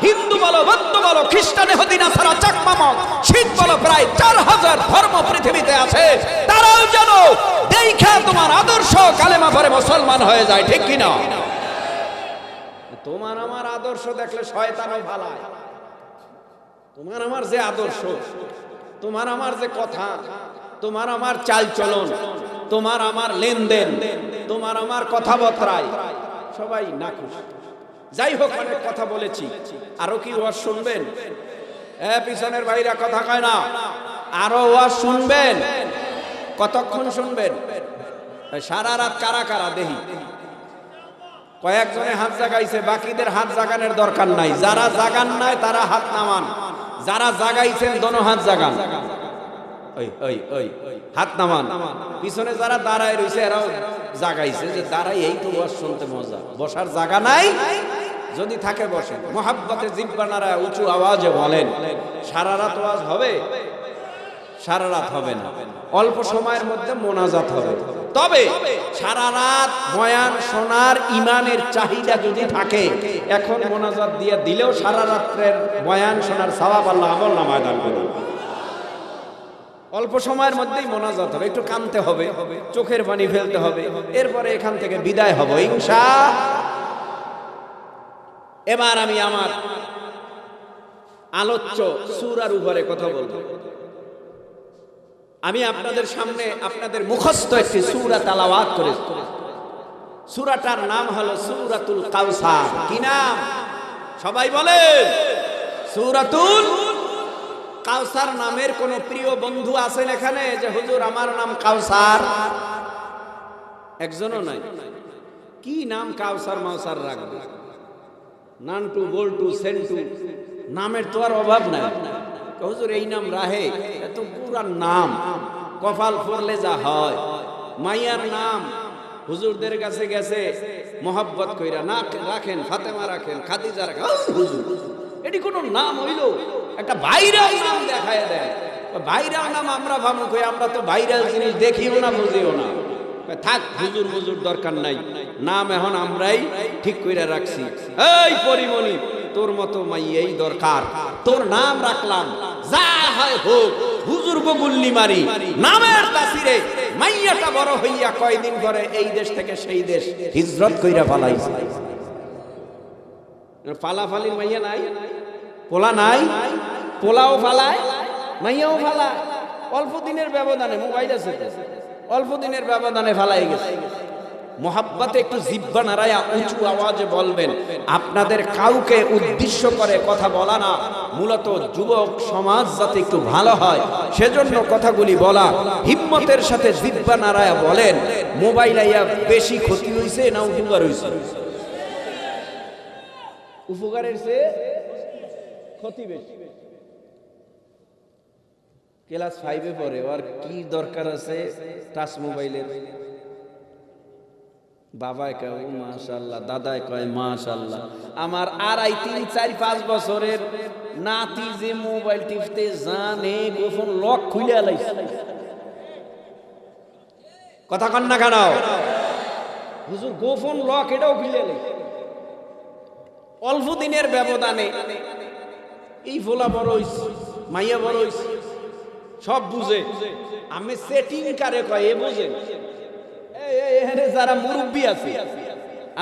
হিন্দু বলো, বৌদ্ধ বলো, খ্রিস্টান, ইহুদি, নাসারা, চাকমা, শিখ বলো, প্রায় 4000 ধর্ম পৃথিবীতে আছে, তারাও যেন দেখা তোমার আদর্শ কালেমা পড়ে মুসলমান হয়ে যায়, ঠিক কিনা? তোমার আমার আদর্শ দেখলে শয়তানও ভালায়। তোমার আমার যে আদর্শ, তোমার আমার যে কথা, তোমার আমার চাল চলন, তোমার আমার লেনদেন, তোমার আমার কথাবার্তায় সবাই নাখুশ। যাই হোক, অনেক কথা বলেছি, আরো কি ওয়াজ শুনবেন? পিছনের ভাইরা কথা কয় না, আরো ওয়াজ শুনবেন? কতক্ষণ শুনবেন? সারা রাত কারা কারা দেখি? কয়েকজনে হাত জাগাইছে, বাকিদের হাত জাগানোর দরকার নাই, যারা জাগান নাই তারা হাত নামান, যারা জাগাইছেন দোনো হাত জাগান, ওই ওই ওই হাত নামান। পিছনে যারা দাঁড়ায় রয়েছে এরাও জাগাইছে, যে দাঁড়াই এই তো ওয়াজ শুনতে মজা, বসার জায়গা নাই, যদি থাকে বসেন। মোহাব্বতে জিহ্বা নাড়ায় উঁচু আওয়াজে বলেন, সারা রাত ওয়াজ হবে? সারা রাত হবে না, অল্প সময়ের মধ্যে মোনাজাত হবে। তবে সারা রাত বয়ান শোনার ইমানের চাহিদা যদি থাকে, এখন মোনাজাত দিয়ে দিলেও সারা রাত্রের বয়ান শোনার সওয়াব আল্লাহ আমলনামায় দান করবেন। অল্প সময়ের মধ্যেই মোনাজাত হবে, একটু কাঁদতে হবে, চোখের পানি ফেলতে হবে, এরপরে এখান থেকে বিদায় হব ইনশাআল্লাহ। এবার আমি আমার আলোচ্য সূরার উপরে কথা বলবো। আমি আপনাদের সামনে আপনাদের মুখস্থ একটি সূরা তেলাওয়াত করেছি। সূরাটার নাম হলো সূরাতুল কাউসার। কি নাম? সবাই বলেন। সূরাতুল কাউসার নামের কোন প্রিয় বন্ধু আছেন এখানে যে হুজুর আমার নাম কাউসার? একজনও নাই। কি নাম কাউসার মাউসার রাখবে? নান্টু, বল্টু, সেন্টু, নামের তো আর অভাব নাই। হুজুর এই নাম রাহে, এত পুরান নাম, কপাল পড়লে যা হয়। মাইয়ার নাম হুজুরদের কাছে গেছে মোহাব্বত কইরা, না রাখেন ফাতেমা, রাখেন খাদিজা, রাখেন। হুজুর এটি কোন নাম হইল? একটা ভাইরাল নাম দেখায় দেয়। ভাইরাল নাম আমরা ভাবুক, আমরা তো ভাইরাল জিনিস দেখিও না, বুঝিও না। থাক, হুজুর হুজুর দরকার নাই, নাম এখন আমরাই ঠিক কইরা রাখছি। এই পরিমণি, তোর মতো মাইয়াই দরকার, তোর নাম রাখলাম, যা হয় হোক, হুজুর গো গুল্লি মারি, নামের তাসিরে মাইয়াটা বড় হইয়া কয়দিন পরে এই দেশ থেকে সেই দেশ হিজরত কইরা পালাইছে। পালাফালির মাইয়া নাই, পোলা নাই, পোলাও ফালায়, মাইয়াও ফালায়। অল্প দিনের ব্যবধানে, মোবাইল আছে, অল্প দিনের ব্যবধানে ফালাই গেছে। মোহাব্বতে একটু জিহ্বা নাড়ায়া উঁচু আওয়াজে বলবেন। আপনাদের কাউকে উদ্দেশ্য করে কথা বলা না, মূলত যুবক সমাজ যাতে একটু ভালো হয় সেজন্য কথাগুলি বলা। হিম্মতের সাথে জিহ্বা নাড়ায়া বলেন। মোবাইল আইয়া বেশি ক্ষতি হইছে না উপকার হইছে? উপকারের চেয়ে ক্ষতি বেশি। ক্লাস 5-এ পড়ে, আর কি দরকার আছে টাচ মোবাইলের? বাবাই কয় মাশাআল্লাহ, দাদাই কয় মাশাআল্লাহ। আমার 2.5, 3, 4, 5 বছরের নাতি যে মোবাইল টিপতে জানে, গোপন লক খুলে লাইছে। কথা কন না কেন? হুজুর গোপন লক এটাও খুলে নেই। অল্প দিনের ব্যবধানে এই ফোলা বড় হইছে, মাইয়া বড় হইছে, সব বুঝে। আমি সেটিং কারে কয় এ বুঝেন, এখানে যারা মুরব্বী আছে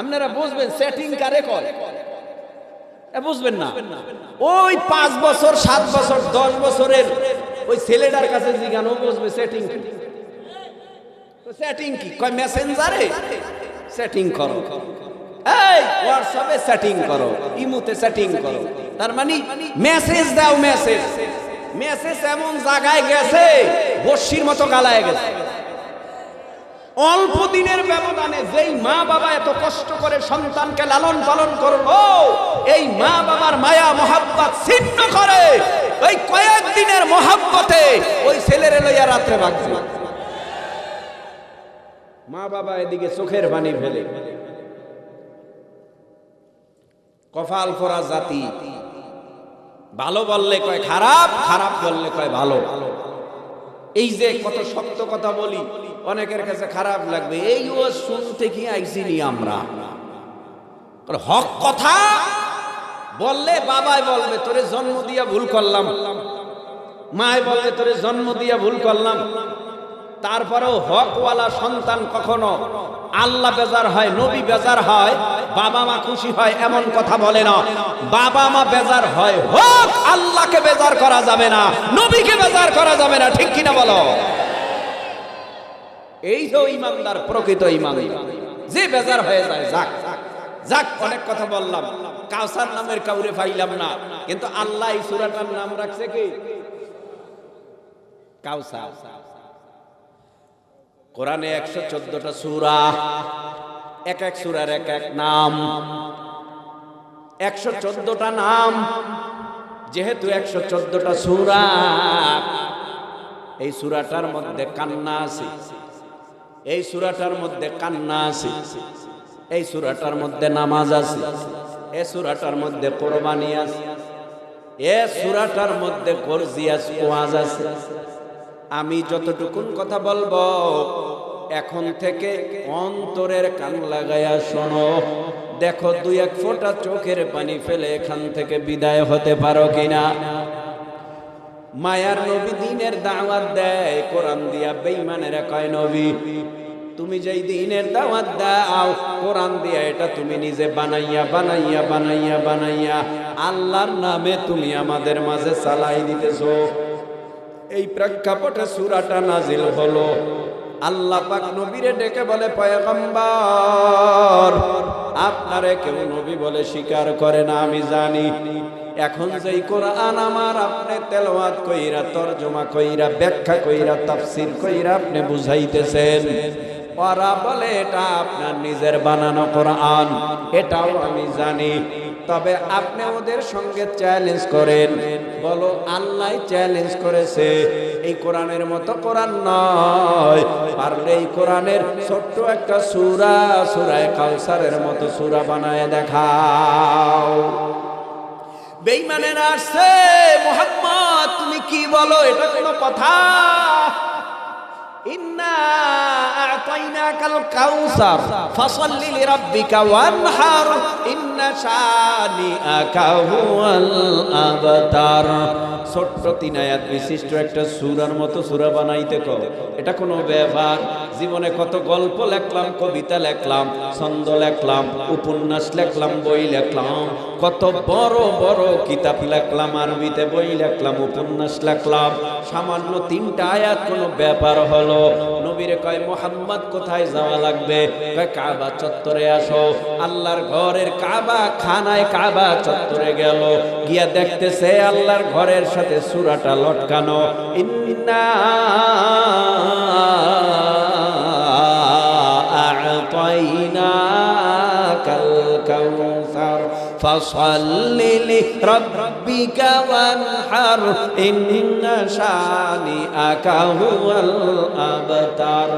আপনারা বুঝবেন সেটিং কারে কয়, বুঝবেন না। ওই 5 বছর 7 বছর 10 বছরের ওই ছেলেটার কাছে জিজ্ঞানো বুঝবে সেটিং কি। সেটিং কি কয় মেসেঞ্জারে সেটিং করো, এই হোয়াটসঅ্যাপে সেটিং করো, ইমোতে সেটিং করো। তার মানে মেসেজ দাও, মেসেজ মেসেজ এমন জায়গায় গেছে বর্ষির মতো গালায় গেছে। অল্প দিনের ব্যবধানে যেই মা বাবা এত কষ্ট করে সন্তানকে লালন পালন করলো, এই মা বাবার মায়া মোহাব্বত ছিন্ন করে ওই কয়েক দিনের মোহাব্বতে ওই ছেলেরে লইয়া রাত্রে ভাগছে। মা বাবা এদিকে চোখের পানি ফেলে। কপাল পরা জাতি, ভালো বললে কয় খারাপ, খারাপ বললে কয় ভালো। এই যে কত শক্ত কথা বলি, অনেকের কাছে খারাপ লাগবে, এই ও শুনতে কি আইসিনি আমরা। হক কথা বললে বাবাই বলবে তোরে জন্ম দিয়া ভুল করলাম, মায় বলবে তোরে জন্ম দিয়া ভুল করলাম। তারপরেও হকওয়ালা সন্তান কখনো আল্লাহ বেজার হয়, নবী বেজার হয়, বাবা মা খুশি হয় এমন কথা বলে না। বাবা মা বেজার হয়, হক আল্লাহকে বেজার করা যাবে না, নবীকে বেজার করা যাবে না, ঠিক কিনা বলো? এই তো ইমানদার, প্রকৃত ইমানদার। যে বেজার হয়ে যায় যাক যাক। অনেক কথা বললাম, কাউসার নামের কাউরে পাইলাম না, কিন্তু আল্লাহ এই সূরাটার নাম রাখছে কি? কাউসার। কোরআনে 114টা সূরা, এক এক সূরার এক এক নাম, 114টা নাম। যেহেতু 114টা সূরা, এই সূরাটার মধ্যে কান্না আছে, এই সূরাটার মধ্যে কান্না আছে, এই সূরাটার মধ্যে নামাজ আছে, এই সূরাটার মধ্যে কোরবানি আছে, এই সূরাটার মধ্যে গর্জিয়াস ওয়াজ আছে। আমি যতটুকুন কথা বলবো এখন থেকে অন্তরের কান লাগায়া শোনো। দেখো 2-1 ফোঁটা চোখের পানি ফেলে এখান থেকে বিদায় হতে পারো কিনা। মায়ার নবী দিনের দাওয়াত দেয় কোরআন দিয়া, বেঈমানেরা কয় নবী তুমি যেই দিনের দাওয়াত দাও কোরআন দিয়া, এটা তুমি নিজে বানাইয়া বানাইয়া বানাইয়া বানাইয়া আল্লাহর নামে তুমি আমাদের মাঝে চালাই দিতেছো। এই প্রেক্ষাপটে সূরাটা নাজিল হলো। আল্লাহ পাক নবীরে ডেকে বলে, পয়গম্বর আপনারে কেউ নবী বলে স্বীকার করে না আমি জানি। এখন যেই কোরআন আমার আপনি তেলাওয়াত কইরা, তরজমা কইরা, ব্যাখ্যা কইরা, তাফসীর কইরা আপনি বুঝাইতেছেন, ওরা বলে এটা আপনার নিজের বানানো কোরআন, এটাও আমি জানি। তবে আপনি ওদের সঙ্গে চ্যালেঞ্জ করেন, বলো আল্লাহ চ্যালেঞ্জ করেছে, এই কোরআনের মতো কোরআন নয়, পারলে এই কোরআনের ছোট্ট একটা সূরা, সূরা কাউসারের মতো সূরা বানায় দেখাও। বেঈমানেরা আসছে, মুহাম্মদ তুমি কি বলো, এটা কোনো কথা? ইন্না আ'তাইনাকাল কাউসার ফাসাল্লি লিরাব্বিকা ওয়ানহার ইন্না শানিআকা হুয়াল আবতার। ছোট্ট 3 আয়াত বিশিষ্ট একটা সূরার মতো সূরা বানাইতে কও, এটা কোনো ব্যাপার? জীবনে কত গল্প লেখলাম, কবিতা লেখলাম, ছন্দ লেখলাম, উপন্যাস লেখলাম, বই লেখলাম, কত বড় বড় কিতাব লেখলাম, আরবিতে বই লেখলাম, উপন্যাস লেখলাম, সামান্য 3টা আয়াত কোনো ব্যাপার হলো? নবীরে কয় মুহাম্মদ কোথায় যাওয়া লাগবে? কয় কাবা চত্বরে আসো। আল্লাহর ঘরের কাবা খানায় কাবা চত্বরে গেল, গিয়া দেখতেছে আল্লাহর ঘরের সাথে সূরাটা লটকানো, ইন্না আ'তাইনাকাল কাউসার ফাসাল্লি লিরাব্বিকা ওয়ানহার ইন্না শানিআকা হুয়াল আবতার।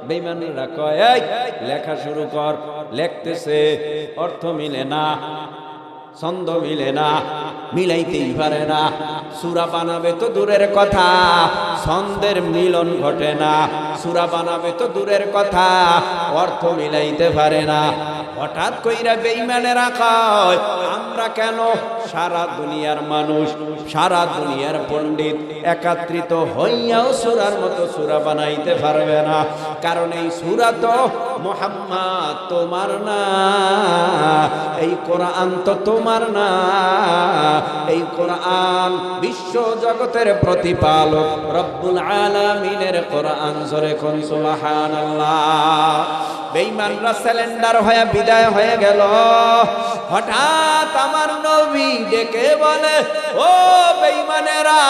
বেঈমানরা কয় এই লেখা শুরু কর, লিখতেছে অর্থ মিলে না, ছন্দ মিলে না, মিলাইতেই পারে না। সূরা বানাবে তো দূরের কথা, ছন্দের মিলন ঘটে না। সূরা বানাবে তো দূরের কথা, অর্থ মিলাইতে পারে না। হঠাৎ কইরা বেঈমানেরা কয়, আমরা কেন সারা দুনিয়ার মানুষ, সারা দুনিয়ার পণ্ডিত একত্রিত হইয়াও সূরার মতো সূরা বানাইতে পারবে না। কারণ এই সূরা তো মুহাম্মদ তোমার না, এই কোরআন তো তোমার না। এই কোরআন বিশ্ব জগতের প্রতিপালক রব্বুল আলামিনের কোরআন। জোরে কোন সুবহানাল্লাহ। বেঈমানরা সিলিন্ডার হয়ে বিদায় হয়ে গেল। হঠাৎ আমার নবী ডেকে বলে, ও বেঈমানেরা,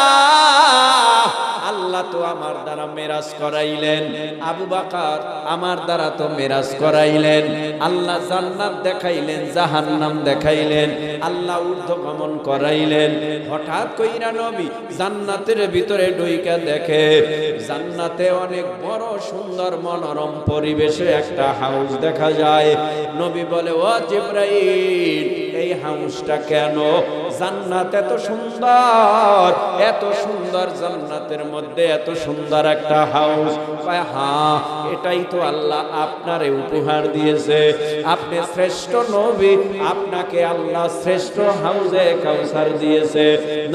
আল্লাহ তো আমার দ্বারা মেরাজ করাইলেন, আবু বকর আমার দ্বারা তো মেরাজ করাইলেন। আল্লাহ জান্নাত দেখাইলেন, জাহান্নাম দেখাইলেন, আল্লাহ ঊর্ধ্বগমন করাইলেন। হঠাৎ কইরা নবী জান্নাতের ভিতরে ঢুইকা দেখে, জান্নাতে অনেক বড় সুন্দর মনোরম পরিবেশে একটা হাউস দেখা যায়। নবী বলে, ও জিবরাইল, এই হাউসটা কেন? জান্নাত এত সুন্দর, এত সুন্দর জান্নাতের মধ্যে এত সুন্দর একটা হাউস। হ্যাঁ, এটাই তো আল্লাহ আপনারে উপহার দিয়েছে। আপনি শ্রেষ্ঠ নবী, আপনাকে আল্লাহ শ্রেষ্ঠ হাউজে কাউসার দিয়েছে।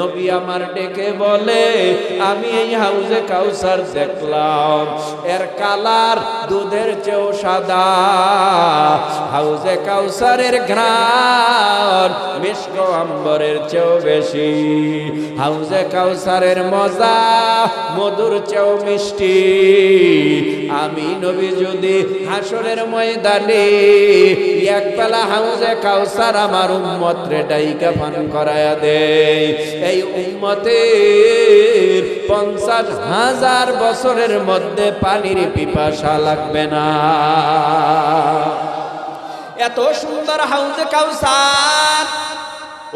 নবী আমার ডেকে বলে, আমি এই হাউজে কাউসার দেখলাম, এর কালার দুধের চেয়েও সাদা। হাউজে কাউসারের ঘ্রাণ মিষ্ক আম্বরের চেয়েও বেশি। হাউজে কাউসারের মজা মধুর চেয়েও মিষ্টি। আমি নবী যদি হাসরের ময়দানে এক বেলা হাউজে কাউসার আমার উম্মতরে ডাইকা পান করায়া দেয়, এই উম্মতের 50,000 বছরের মধ্যে পানির পিপাসা লাগবে না। এত সুন্দর হাউজে কাউসার।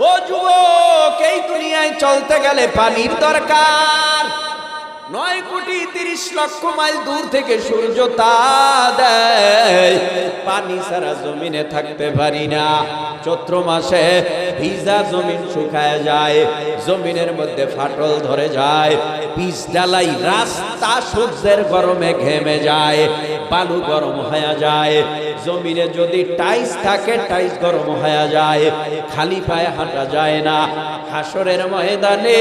ও যুবক, এই দুনিয়ায় চলতে গেলে পানির দরকার। 9,30,00,000 মাইল দূর থেকে সূর্য তা দেয়, পানি ছাড়া জমিনে থাকতে পারি না। চৈত্র মাসে ভিজা জমিন শুকায় যায়, জমিনের মধ্যে ফাটল ধরে যায়, বীজ ডালাই রাস্তা সূর্যের গরমে ঘেমে যায়, বালু গরম হয়ে যায়। জমিনে যদি টাইস থাকে, টাইস গরম হয়ে যায়, খালি পায়ে হাঁটা যায় না। হাসরের ময়দানে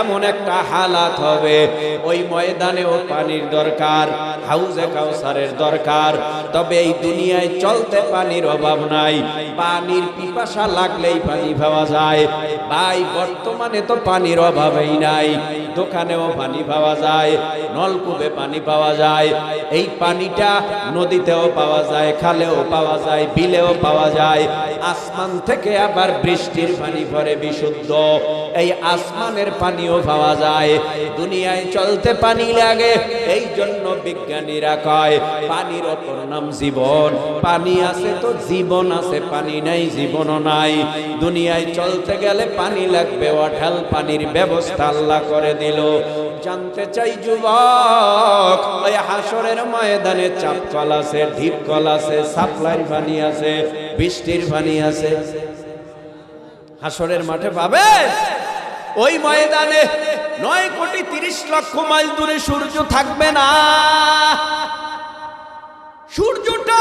এমন একটা হালাত হবে, ওই ময়দানেও পানির দরকার, হাউজে কাউসারের দরকার। তবে এই দুনিয়ায় চলতে পানির অভাব নাই, পানির পিপাসা লাগলেই পানি পাওয়া যায়। ভাই, বর্তমানে তো পানির অভাবই নাই, দোকানেও পানি পাওয়া যায়, নলকূপে পানি পাওয়া যায়। এই পানিটা নদীতেও পাওয়া যায়, খালেও পাওয়া যায়, বিলেও পাওয়া যায়। আসমান থেকে আবার বৃষ্টির পানি পড়ে বিশুদ্ধ, এই আসমানের পানিও পাওয়া যায়। দুনিয়ায় চলতে পানি লাগে, এই জন্য বিজ্ঞানীরা কয় পানির অপর নাম জীবন। পানি আছে তো জীবন আছে, পানি নাই জীবনও নাই। দুনিয়ায় চলতে গেলে পানি লাগবে, অঢাল পানির ব্যবস্থা আল্লাহ করে দিল। জানতে চাই যুবক, ওই হাসরের ময়দানে চাপ কল আছে, ঢিপ কল আছে, সাপ্লাই পানি আছে, বৃষ্টির পানি আছে, হাসরের মাঠে পাবে। ওই ময়দানে 9,30,00,000 মাইল দূরে সূর্য থাকবে না। সূর্যটা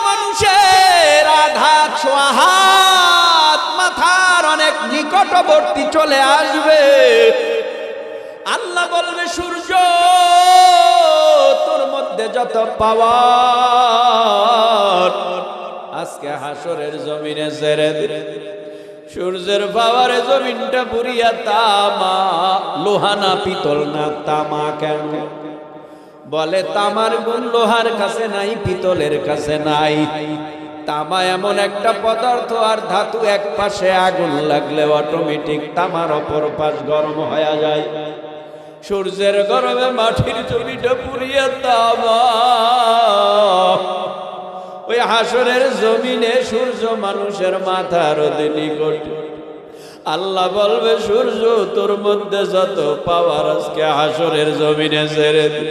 মানুষের আঘাত সোহাত মাথার অনেক নিকটবর্তী চলে আসবে। আল্লাহ বলবে, সূর্য তোর মধ্যে যত পাওয়ার আজকে হাসরের জমিনে ছেড়ে দে। সূর্যের পাওয়ারে জমিনটা পুরিয়া তামা, লোহা না পিতল না, তামা কেন? বলে তামার গুণ লোহার কাছে নাই, পিতলের কাছে নাই। তামা এমন একটা পদার্থ আর ধাতু, এক পাশে আগুন লাগলে অটোমেটিক তামার অপর পাশ গরম হয়ে যায়। সূর্যের গরমে মাটির জমিটা পুরিয়া তামা। ওই হাসরের জমিনে সূর্য মানুষের মাথার অতি নিকট। আল্লাহ বলবে, সূর্য তোর মধ্যে যত পাওয়ার আজকে হাসরের জমিনে ছেড়ে দে।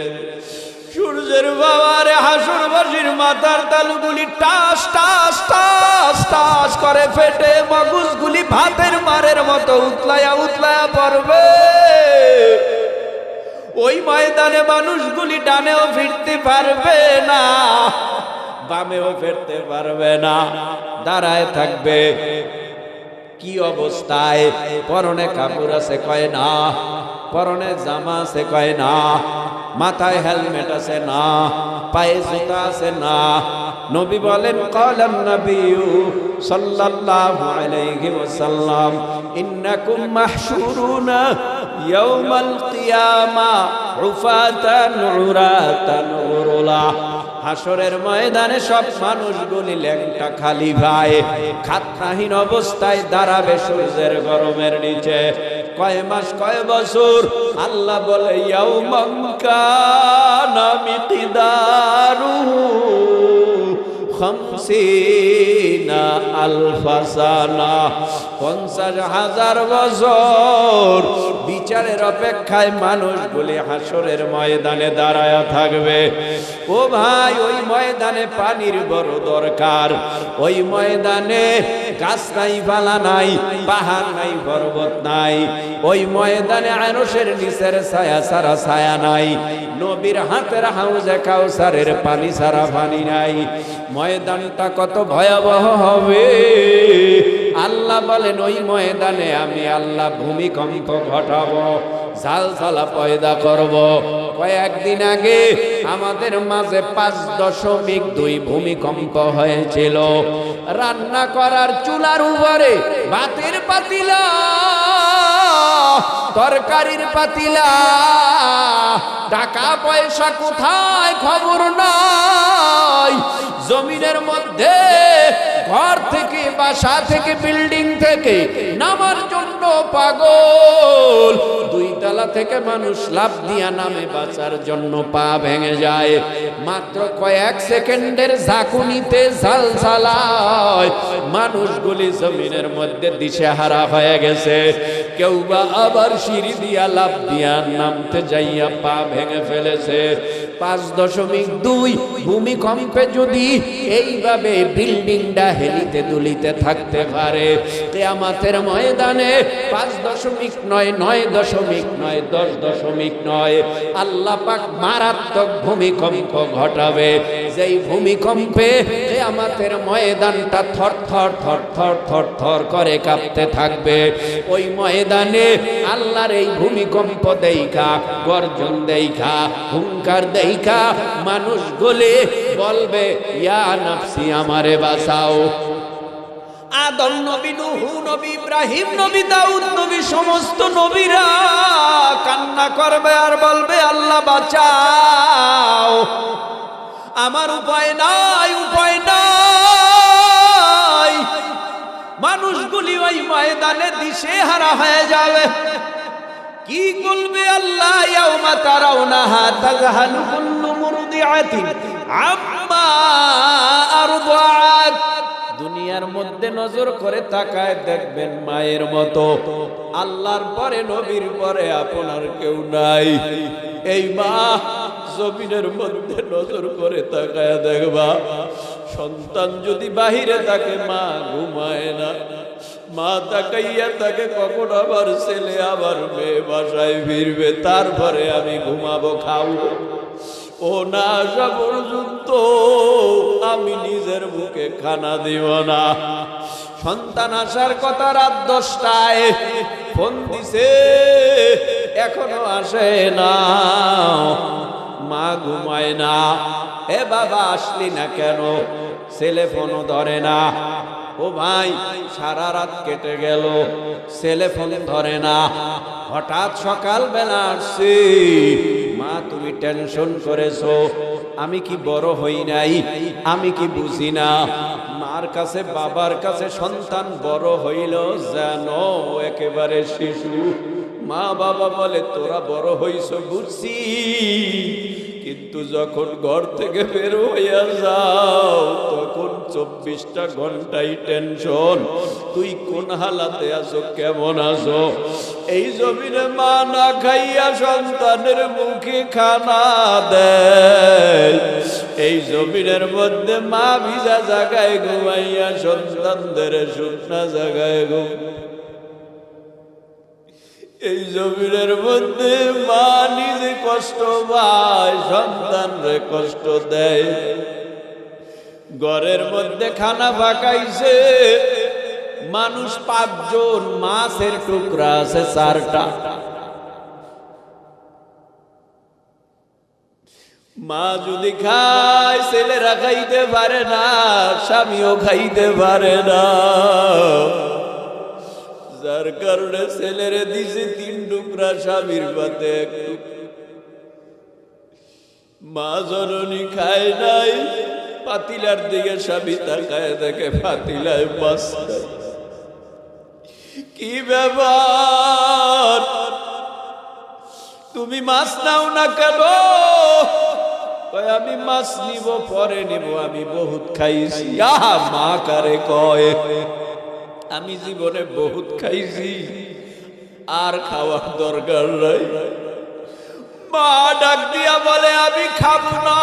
সূর্যের বাবারে হাসরবাসীর মাথার তালুগুলি টাস টাস টাস টাস করে ফেটে মগজগুলি ভাতের মারের মতো উতলায়া উতলায়া পড়বে। ওই ময়দানে মানুষগুলি ডানেও ফিরতে পারবে না, বামেও ফিরতে পারবে না, দাঁড়ায় থাকবে। কি অবস্থায়? পরনে কাপড় আছে কয় না, পরনে জামা আছে কয় না, মাথায় হেলমেট আছে না, পায়ে জুতা আছে না। নবী বলেন ক্বালান নবিয়্যু সাল্লাল্লাহু আলাইহি ওয়াসাল্লাম ইন্নাকুম মাহশুরুনা ইয়াউমাল কিয়ামা উফাতান উরাতান গুরুলা। হাসরের ময়দানে সব মানুষগুলি ল্যাংটা খালি ভাই খাতনাহীন অবস্থায় দাঁড়াবে সূর্যের গরমের নিচে। কয় মাস কয় বছর? আল্লাহ বলে ইয়াউমান কানা মিকদারুহু 50 আলফা সানা, 50,000 বছর বিচারের অপেক্ষায় মানুষগুলি হাসরের ময়দানে দাঁড়ায়া থাকবে। ও ভাই, ওই ময়দানে পানির বড় দরকার। ওই ময়দানে গাছ নাই, পালা নাই, পাহাড় নাই, পর্বত নাই। ওই ময়দানে আরশের নিচের ছায়া ছাড়া ছায়া নাই, নবীর হাতের হাউজে কাউসারের পানি ছাড়া পানি নাই। ময়দানটা কত ভয়াবহ হবে! আল্লাহ বলেন ওই ময়দানে আমি আল্লাহ ভূমিকম্প ঘটাবো, ঝালঝালা পয়দা করব। কয়েকদিন আগে আমাদের মাঝে 5.2 ভূমিকম্প হয়েছিল। রান্না করার চুলার উপরে ভাতের পাতিলা, তরকারির পাতিলা, টাকা পয়সা কোথায় খবর নাই। জমিনের মধ্যে ঘর থেকে, বাসা থেকে, বিল্ডিং থেকে নামার জন্য পাগল। 2 তলা থেকে মানুষ লাফ দিয়া নামে বাঁচার জন্য পা ভেঙে যায়। মাত্র কয়েক সেকেন্ডের ঝাঁকুনিতে ঝালঝালায় মানুষগুলি জমিনের মধ্যে দিশেহারা হয়ে গেছে। কেউ বা আবার সিঁড়ি দিয়া লাফ দিয়া নামতে যাইয়া পা ভেঙে ফেলেছে। 5.2 ভূমিকম্পে যদি এইভাবে বিল্ডিংটা হেলিতে দুলিতে থাকতে পারে, কিয়ামতের ময়দানে 5.9, 9.9, 10.9 আল্লাহ পাক মারাত্মক ভূমিকম্প ঘটাবে। যেই ভূমিকম্পে কিয়ামতের ময়দানটা থর থর থর থর থর থর করে কাঁপতে থাকবে। ওই ময়দানে আল্লাহর এই ভূমিকম্প দেইখা, গর্জন দেইখা, হুঙ্কার দেইখা মানুষগুলি বলবে ইয়া নাফসি, আমারে বাঁচাও। আদম নবী, নূহ নবী, ইব্রাহিম নবী, দাউদ নবী, সমস্ত নবীরা কান্না করবে আর বলবে আল্লাহ বাঁচাও, আমার উপায় নাই, উপায় নাই। মানুষগুলি ওই ময়দানে দিশেহারা হয়ে যাবে। কি বলবে আল্লাহ? ইয়াউমা তারাউনাহা তাযহালু কুল্লু মুরদিআতিন আম্মা আরদাআত। দুনিয়ার মধ্যে নজর করে তাকায় দেখবেন মায়ের মতো। আল্লাহর পরে, নবীর পরে আপনার কেউ নাই। এই মা জমিনের মধ্যে নজর করে তাকায় দেখবা, সন্তান যদি বাহিরে থাকে মা ঘুমায় না। মা তাকাইয়া তাকে কখন আবার ছেলে আবার মেয়ে বাসায় ফিরবে, তারপরে আমি ঘুমাবো, খাবো। ও না আসা পর্যন্ত আমি নিজের বুকে খানা দিব না। সন্তান আসার কথা রাত 10টায়, ফোন দিছে এখনো আসে না, মা ঘুমায় না। এ বাবা আসলি না কেন? ছেলে ফোনও ধরে না। ও ভাই, সারা রাত কেটে গেল, ছেলে ফোন ধরে না। হঠাৎ সকালবেলা আসছে, মা তুমি টেনশন করেছো, আমি কি বড় হই নাই? আমি কি বুঝি না? মার কাছে, বাবার কাছে সন্তান বড় হইল যেন একেবারে শিশু। মা বাবা বলে তোরা বড় হইছ বুঝছি, কিন্তু যখন ঘর থেকে বের হইয়া যাও তখন 24টা ঘন্টাই টেনশন। তুই কোন হালাতে আছো, কেমন আছো? এই জমিনে মা না খাইয়া সন্তানের মুখে খানা দেয়। এই জমিনের মধ্যে মা ভিজা জায়গায় ঘুমাইয়া সন্তানদের শুকনা জায়গায় ঘুম। এই জমিনের মধ্যে মা নিজে কষ্ট পায়, সন্তানরে কষ্ট দেয়। ঘরের মধ্যে খানা পাকাইছে, মানুষ 5 জন, মাছের টুকরা আছে 4টা। মা যদি খায়, ছেলেরা খাইতে পারে না, স্বামীও খাইতে পারে না। যার কারণে ছেলেরে দিছে 3 টুকরা, স্বামীর পাতে 1 টুকরা। মা জননী খায় নাই, পাতিলার দিকে স্বামী তাকায় দেখে পাতিলায় মাছ নাই। কি ব্যাপার, তুমি মাছ নাও না কেন? আমি মাছ নিব, পরে নিব, আমি বহুত খাইছি। মা কারে কয়, আমি জীবনে বহুত খাইছি, আর খাওয়ার দরকার নাই। মা ডাক দিয়া বলে, আমি খাবো না,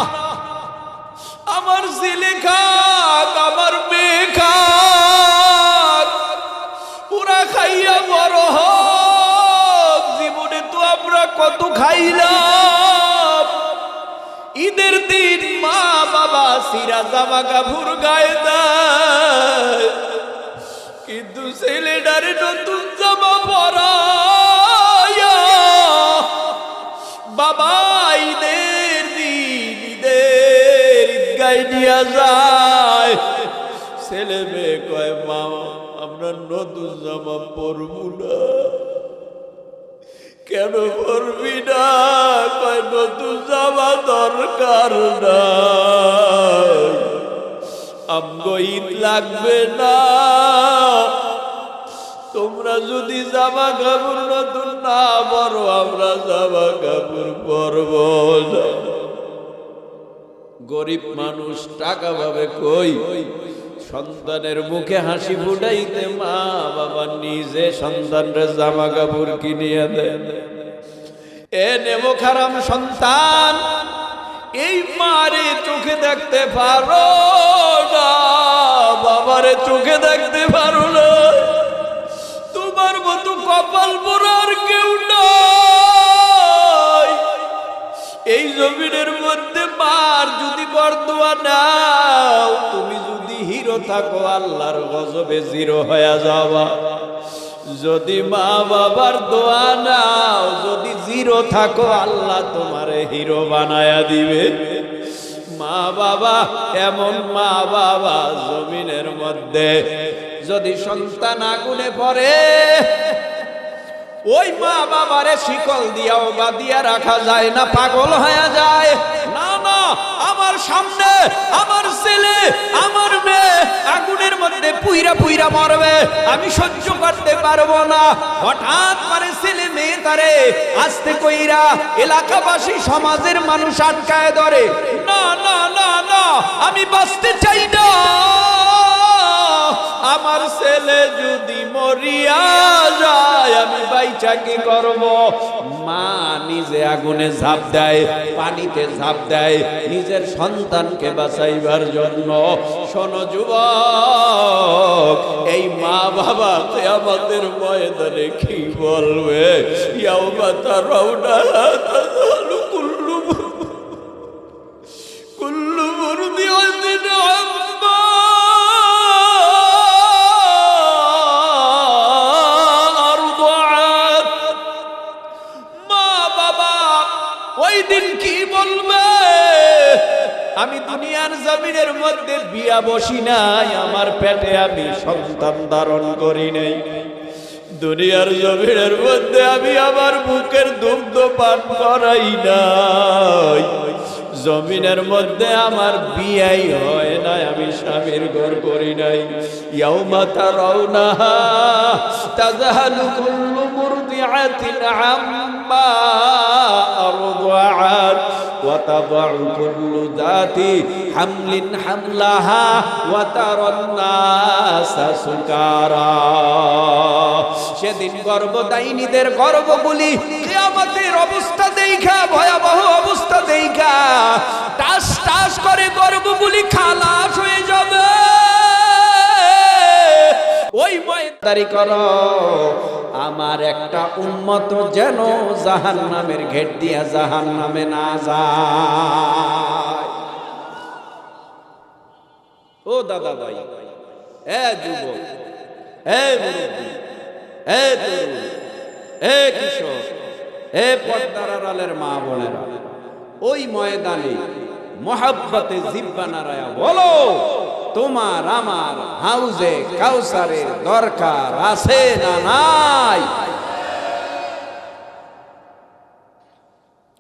আমার ছেলে খাক, আমার মেয়ে খাক, পুরা খাইয়া বড় হোক। জীবনে তো আমরা কত খাইলাম। ঈদের দিন মা বাবা সিরা জামা কাপড় গায়ে দেয়, কিন্তু ছেলেটারে নতুন জামা পরায়া বাবা ঈদের দিন ঈদের ঈদগায় নিয়ে যায়। ছেলে মেয়ে কয়, মা আমরা নতুন জামা পরবো না। কেন পরবি না? কয় নতুন জামা দরকার নাই, আমগো ঈদ লাগবে না। তোমরা যদি জামা কাপড় নতুন না পরো, আমরা জামা কাপড় পরবো না। গরিব মানুষ টাকা পাবে কই? সন্তানের মুখে হাসি ফুটাইতে মা বাবা নিজে সন্তানরে জামা কাপড় কিনিয়ে দেন। এ নেমো খারাম সন্তান, এই মারে চোখে দেখতে পারো না, বাবারে চোখে দেখতে পারো না। তোমার মতো কপাল পোড়ার কেউ নাই। এই জমিনের মধ্যে মার যদি বরদোয়া নাও, তুমি যদি হিরো থাকো, আল্লাহর গজবে জিরো হয়ে যাবা। যদি মা বাবার দোয়া নাও, যদি জিরো থাকো, আল্লাহ তোমারে হিরো বানায়া দিবে। মা বাবা, এমন মা বাবা জমিনের মধ্যে যদি সন্তান আগুনে পড়ে, ওই মা বাবারে শিকল দিয়াও বাঁধিয়া রাখা যায় না, পাগল হয়ে যায়। না না, আমার সামনে আমার ছেলে আমার মেয়ে আগুনের মধ্যে পুইরা পুইরা মরবে, আমি সহ্য করতে পারবো না। হঠাৎ করে ছেলে মেয়ে তারে আস্তে কইরা এলাকাবাসী সমাজের মানুষ আটকায় ধরে। না না না না, আমি বাঁচতে চাই না। আমার ছেলে যদি মরিয়া যায়, আমি বাইচা কি করব? মা নিজে আগুনে ঝাঁপ দেয়, পানিতে ঝাঁপ দেয় নিজের সন্তানকে বাঁচাইবার জন্য। শোনো যুবক, এই মা বাবা কিয়ামতের ময়দানে কি বলবে? ইয়াউমা তারাউনা তাযালু কুল্লু মুরদিআতিন আম্মা আরদাআত। মা বাবা ওই দিন কি বলবে? আমি দুনিয়ার জমিনের মধ্যে বিয়া বসি নাই, আমার পেটে আমি সন্তান ধারণ করি নাই। দুনিয়ার জমিনের মধ্যে আমি আমার বুকের দুগ্ধ পান করাই নাই। জমিনের মধ্যে আমার বিয়াই হয় নাই, আমি স্বামীর ঘর করি নাই। ইয়াউমা তারাউনাহা তাযাহালু কুল্লু মুরদিআতিন আম্মা আরদাআত ওয়া তাদাউ কুল্লু যাতি হামলিন হামলাহা ওয়া তারান নাসা সুকারা। সেদিন গর্ভদায়িনীদের গর্ভগুলি কিয়ামতের অবস্থা দেখা, ভয়াবহ অবস্থা দেখা টাস টাস করে গুলি খালাস হয়ে যাবে। ওই ময়দারি করো আমার একটা উম্মত যেন জাহান্নামের ঘেট দিয়া জাহান্নামে না যায়। ও দাদা ভাই, এ যুবক, এ মুরব্বী, এ তরুণ, এ কিশোর, এ পর্দার আড়ালের মা বোনেরা, ওই ময়দানে মোহাব্বতে জিব্বা নাড়ায়া বলো, তোমার আমার হাউজে কাউসারের দরকার আছে না নাই?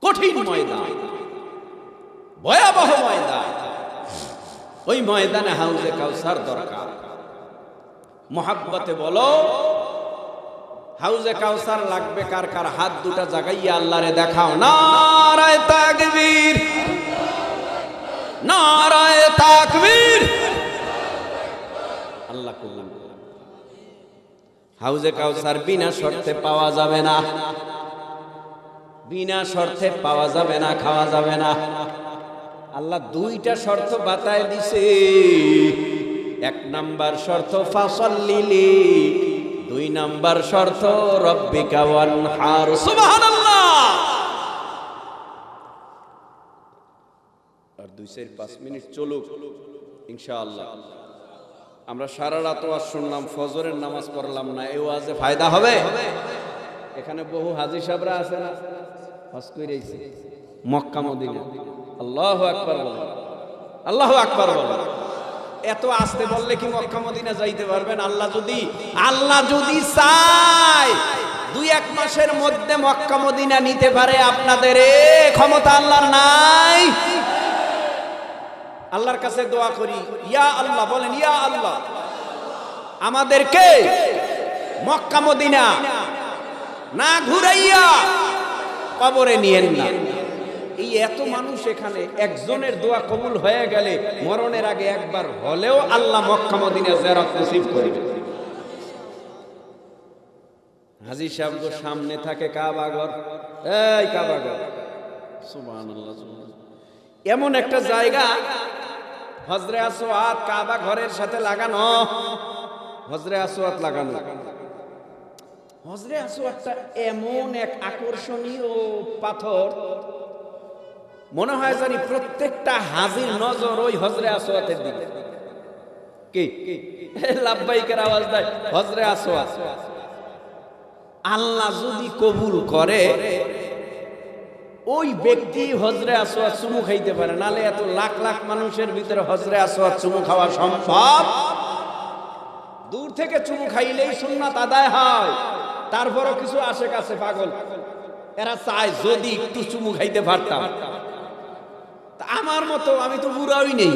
কঠিন ময়দান, ভয়াবহ ময়দান, ওই ময়দানে হাউজে কাউসার দরকার। মোহাব্বতে বলো, হাউজে কাউসার লাগবে কার কার? হাত দুটা জাগাইয়া আল্লাহরে দেখাও। নারায়ে তাকবীর, নারায়ে তাকবীর। আল্লাহ কবুল। হাউজে কাউসার বিনা শর্তে পাওয়া যাবে না, বিনা শর্তে পাওয়া যাবে না, খাওয়া যাবে না। আল্লাহ দুইটা শর্ত বাতায় দিছে। এক নাম্বার শর্ত ফাসাল্লিলি, দুই নাম্বার শর্ত রব্বিকা ওয়ানহার। সুবহানাল্লাহ। আর 2-5 মিনিট চলুক ইনশাআল্লাহ। আমরা সারা রাত ওয়াজ শুনলাম, ফজরের নামাজ পড়লাম না, এই ওয়াজে ফায়দা হবে? এখানে বহু হাজী সাহেবরা আছে না, হজ কইরাইছে মক্কা মদিনা। আল্লাহু আকবার বলেন, আল্লাহু আকবার বলেন। এত আস্তে বললে কি মক্কা মদিনা যাইতে পারবেন? আল্লাহ যদি চায় 2-1 মাসের মধ্যে মক্কা মদিনা নিতে পারে আপনাদের, ক্ষমতা আল্লাহর নাই? আল্লাহর কাছে দোয়া করি, ইয়া আল্লাহ, বলেন ইয়া আল্লাহ, আমাদেরকে মক্কা মদিনা না ঘুরাইয়া কবরে নিয়েন না। এই এত মানুষ এখানে, একজনের দোয়া কবুল হয়ে গেলে মরণের আগে একবার হলেও আল্লাহ মক্কা মদিনা জিয়ারত নসিব করিবে। হাজী সাহেব তো সামনে থাকে কাবাঘর, এই কাবাঘর, সুবহানাল্লাহ। এমন একটা জায়গা হজরে আসওয়াদ কাবা ঘরের সাথে লাগানো, হজরে আসওয়াদ লাগানো। হজরে আসওয়াদটা এমন এক আকর্ষণীয় পাথর, মনে হয় জানি প্রত্যেকটা হাজির নজর ওই হজরে আসওয়াদের দিকে। কি লাব্বাইকের আওয়াজ দেয় হজরে আসওয়াদ। আল্লাহ যদি কবুল করে ওই ব্যক্তি হজরে আসওয়াদ চুমু খাইতে পারে, নালে এত লাখ লাখ মানুষের ভিতরে হজরে আসওয়াদ চুমু খাওয়া সম্ভব? দূর থেকে চুমু খাইলেই সুন্নাত আদায় হয়। তারপরও কিছু আশেক আছে পাগল, এরা চায় যদি একটু চুমু খাইতে পারতাম। আমার মতো, আমি তো বুড়াই নেই,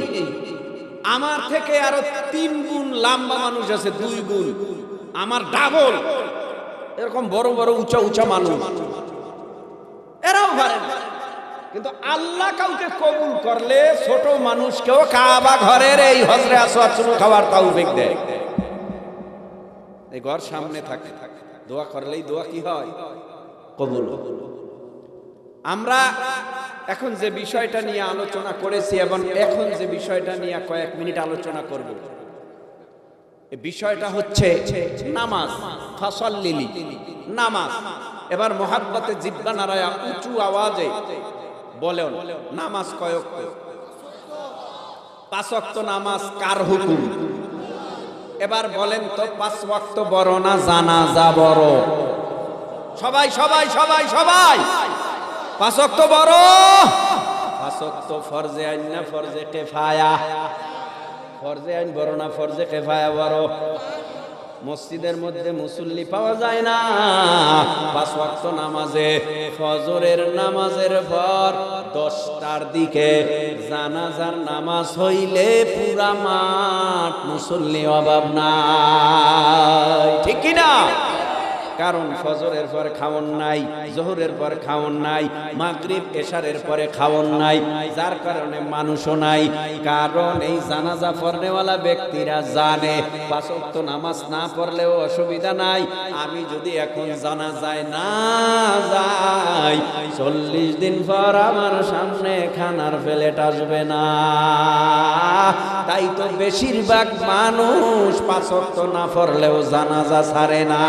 আমার থেকে আরো 3 গুণ লম্বা মানুষ আছে, 2 গুণ, আমার ডাবল এরকম বড় বড় উঁচা উঁচা মানুষ, এরাও পারে না। কিন্তু আল্লাহ কাউকে কবুল করলে ছোট মানুষকেও কাবা ঘরের এই হজরে আসওয়াদ চুমু খাওয়ার তৌফিক দেয়। এই ঘর সামনে থাকে, দোয়া করলেই দোয়া কি হয়? কবুল। আমরা এখন যে বিষয়টা নিয়ে আলোচনা করেছি এবং এখন যে বিষয়টা নিয়ে কয়েক মিনিট আলোচনা করব, এই বিষয়টা হচ্ছে নামাজ। ফাসাল্লিলি, নামাজ। এবার মোহাব্বতে জিব্বা নাড়ায়া উঁচু আওয়াজে বলেন, নামাজ কয় ওয়াক্ত? 5 ওয়াক্ত নামাজ কার হুকুম? এবার বলেন তো 5 ওয়াক্ত বড় না জানাজা বড়? সবাই সবাই সবাই সবাই 5 ওয়াক্ত বড়। 5 ওয়াক্ত ফরজে আইন না ফরজে কিফায়া? ফরজে আইন বড় না ফরজে কিফায়া বড়? মসজিদের মধ্যে মুসল্লি পাওয়া যায় না, 5 ওয়াক্ত নামাজে ফজরের নামাজের পর 10টার দিকে জানাজার নামাজ হইলে পুরা মাঠ মুসল্লি অভাব নাই, ঠিক কি না? কারণ ফজরের পর খাওন নাই, জোহরের পর খাওন নাই, মাগরিব এশারের পরে খাওন নাই, যার কারণে মানুষও নাই। কারণ এই জানাজা পড়নেওয়ালা ব্যক্তিরা জানে 5 ওয়াক্ত নামাজ না পড়লেও অসুবিধা নাই, আমি যদি এখন জানাজায় না যাই 40 দিন পর আমার সামনে খানার প্লেট আসবে না। তাই তো বেশিরভাগ মানুষ 5 ওয়াক্ত না পড়লেও জানাজা ছাড়ে না।